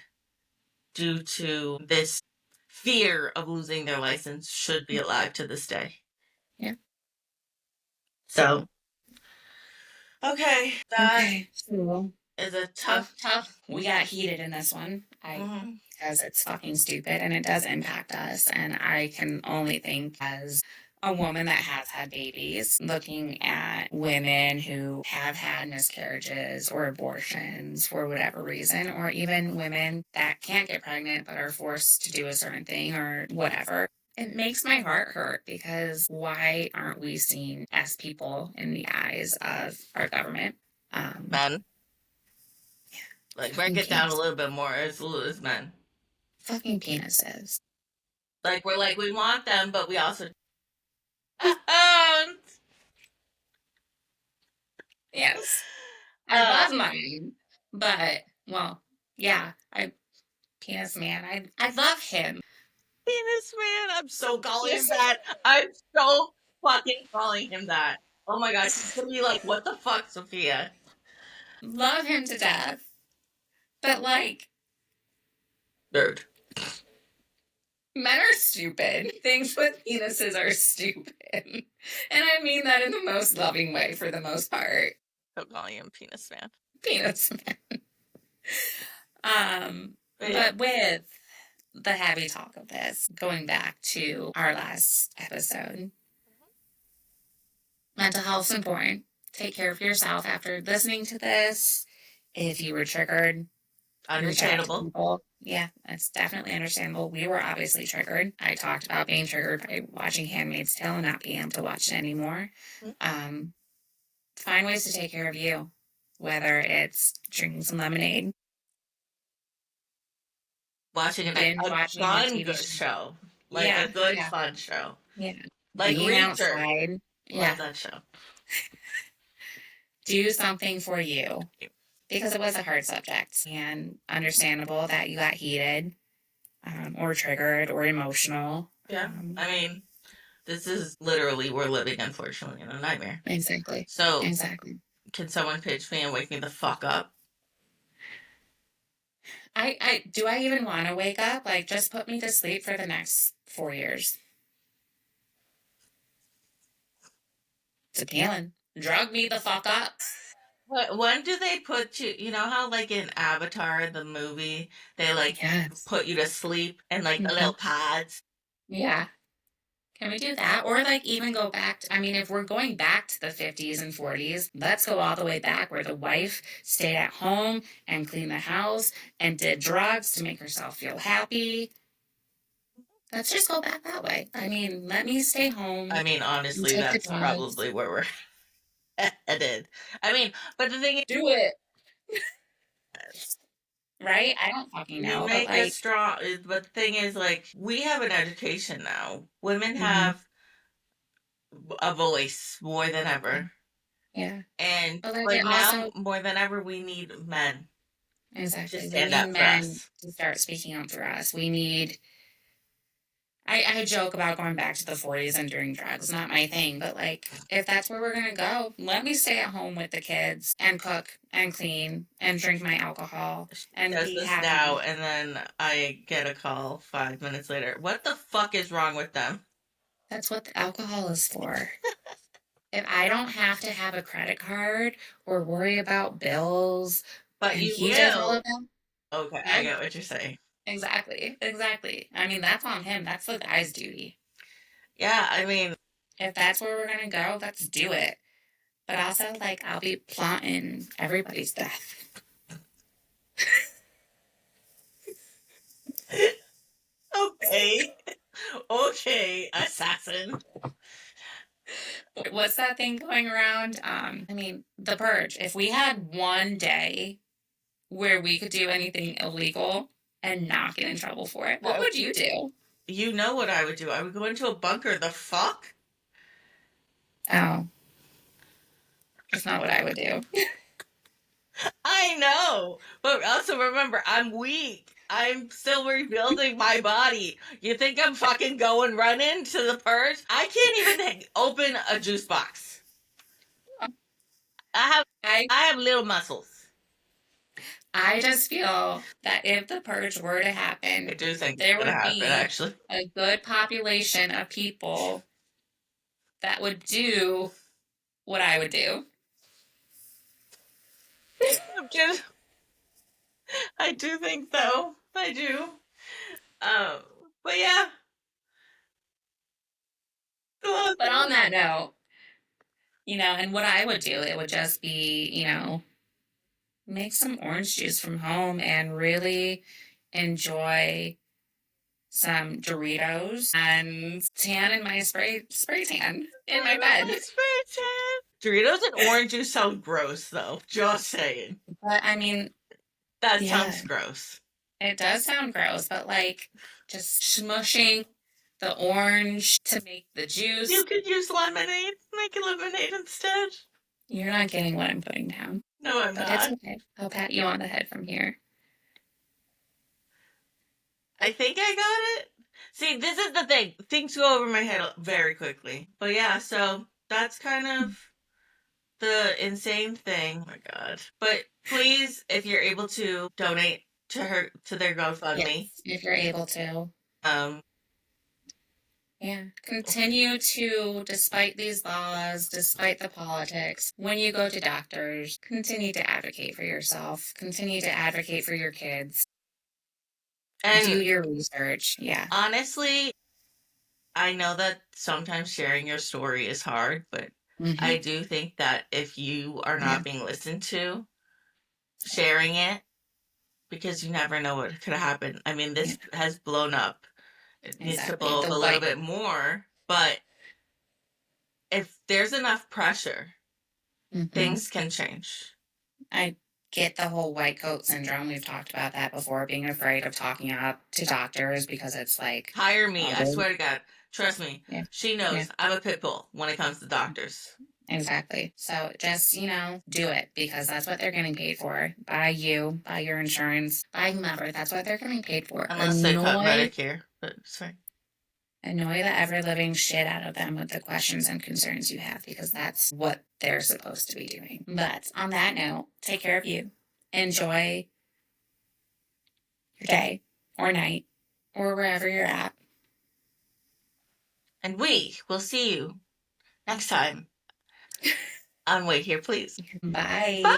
due to this fear of losing their license should be alive to this day. Yeah. So, okay, that Okay. Cool. is a Tough, tough. tough. We got heated in this one. Because it's fucking stupid and it does impact us. And I can only think as a woman that has had babies, looking at women who have had miscarriages or abortions for whatever reason, or even women that can't get pregnant but are forced to do a certain thing or whatever. It makes my heart hurt because why aren't we seen as people in the eyes of our government? Men. Like, break Fucking it down a penis. little bit more as men. Fucking penises. Like, we're like, we want them, but we also. Yes. I love mine, but well, yeah, I penis man. I love him. Penis man. I'm so calling him Yes. that. I'm so fucking calling him that. Oh my gosh, he's gonna be like, what the fuck, Sophia? Love him to death. But like Nerd. men are stupid. Things with penises are stupid. And I mean that in the most loving way for the most part. So calling him penis man. Penis man. But yeah. But with the heavy talk of this, going back to our last episode, mental health is important. Take care of yourself after listening to this. If you were triggered, reach out to Understandable. people. Yeah, that's definitely understandable. We were obviously triggered. I talked about being triggered by watching Handmaid's Tale and not being able to watch it anymore. Find ways to take care of you, whether it's drinking some lemonade, Watching binge a watching a fun TV good show. show. Like Yeah, a good yeah, fun show. yeah. Like Being Reacher. outside. Yeah. Love that show. Do something for you. Because it was a hard subject and understandable that you got heated or triggered or emotional. Yeah. I mean, this is literally, we're living, unfortunately, in a nightmare. Exactly. So, Exactly. can someone pitch me and wake me the fuck up? I do I even want to wake up? Like, just put me to sleep for the next 4 years. It's appealing. Drug me the fuck up. When do they put you? You know how, like in Avatar, the movie, they like Yes. put you to sleep and like the little pads. Yeah. Can we do that? Or like even go back to, I mean, if we're going back to the 50s and 40s, let's go all the way back where the wife stayed at home and cleaned the house and did drugs to make herself feel happy. Let's just go back that way. I mean, let me stay home I mean, and honestly, take the that's drugs. probably where we're headed. I mean, but the thing is, Do it. Right? I don't fucking you know, but make a like, strong. But the thing is, like, we have an education now. Women mhm, have a voice more than ever. yeah. And But like, but it now also, more than ever, we need men to exactly, we stand need up for men us. to start speaking up for us. We need, I joke about going back to the 40s and doing drugs, not my thing, but like, if that's where we're going to go, let me stay at home with the kids and cook and clean and drink my alcohol She and says be this now, happy. and then I get a call 5 minutes later. What the fuck is wrong with them? That's what the alcohol is for. If I don't have to have a credit card or worry about bills But and you he does all will. of them, Okay, I yeah, get what you're saying. exactly, exactly. I mean, that's on him. That's the guy's duty. Yeah, I mean, If that's where we're gonna go, let's do it. But also, like, I'll be plotting everybody's death. okay, okay, assassin. What's that thing going around? I mean, The Purge. If we had one day where we could do anything illegal and not get in trouble for it, what would you do? You know what I would do? I would go into a bunker. The fuck? Oh, that's not what I would do. I know, but also remember, I'm weak. I'm still rebuilding my body. You think I'm fucking going running to the purge? I can't even open a juice box. I have I I have little muscles. I just feel that if the purge were to I happen, do think it's there gonna would happen, be actually. a good population of people that would do what I would do. I'm kidding. I do think so. I do. Um, but yeah. But on that note, and what I would do, it would just be, make some orange juice from home and really enjoy some Doritos and tan in my spray tan in my bed. Doritos and orange juice sound gross, though. Just saying. But I mean, That yeah, sounds gross. it does sound gross, but like just smushing the orange to make the You juice. could use lemonade. Make a lemonade instead. You're not getting what I'm putting down, No, I'm but it's not. okay. I'll pat you on the head from here. I think I got it. See, this is the thing. Things go over my head very quickly. But yeah, so that's kind of the insane thing. Oh my god. But please, if you're able to donate to their GoFundMe. Yes, if you're able to. Um Yeah. Continue to, despite these laws, despite the politics, when you go to doctors, continue to advocate for yourself, continue to advocate for your kids, do and your research. Yeah. honestly, I know that sometimes sharing your story is hard, but I Hmm. do think that if you are Yeah. not being listened to, sharing it, because you never know what could happen. I mean, Yeah. this has blown up. It needs to Exactly. blow up The a little white. bit more, but if there's enough pressure, Hmm. things can change. I get the whole white coat syndrome. We've talked about that before, being afraid of talking up to doctors because it's like, Hire me. oh, I swear to God. Trust me. yeah, She yeah. knows I'm a pit bull when it comes to doctors. Exactly. So just, do it because that's what they're getting paid for. By you, by your insurance, by whomever. That's what they're getting paid for. Unless they cut Medicare. But it's fine. Annoy the ever living shit out of them with the questions and concerns you have because that's what they're supposed to be doing. But on that note, take care of you. Enjoy your day or night or wherever you're at. And we will see you next time on Wait Here, Please. Bye.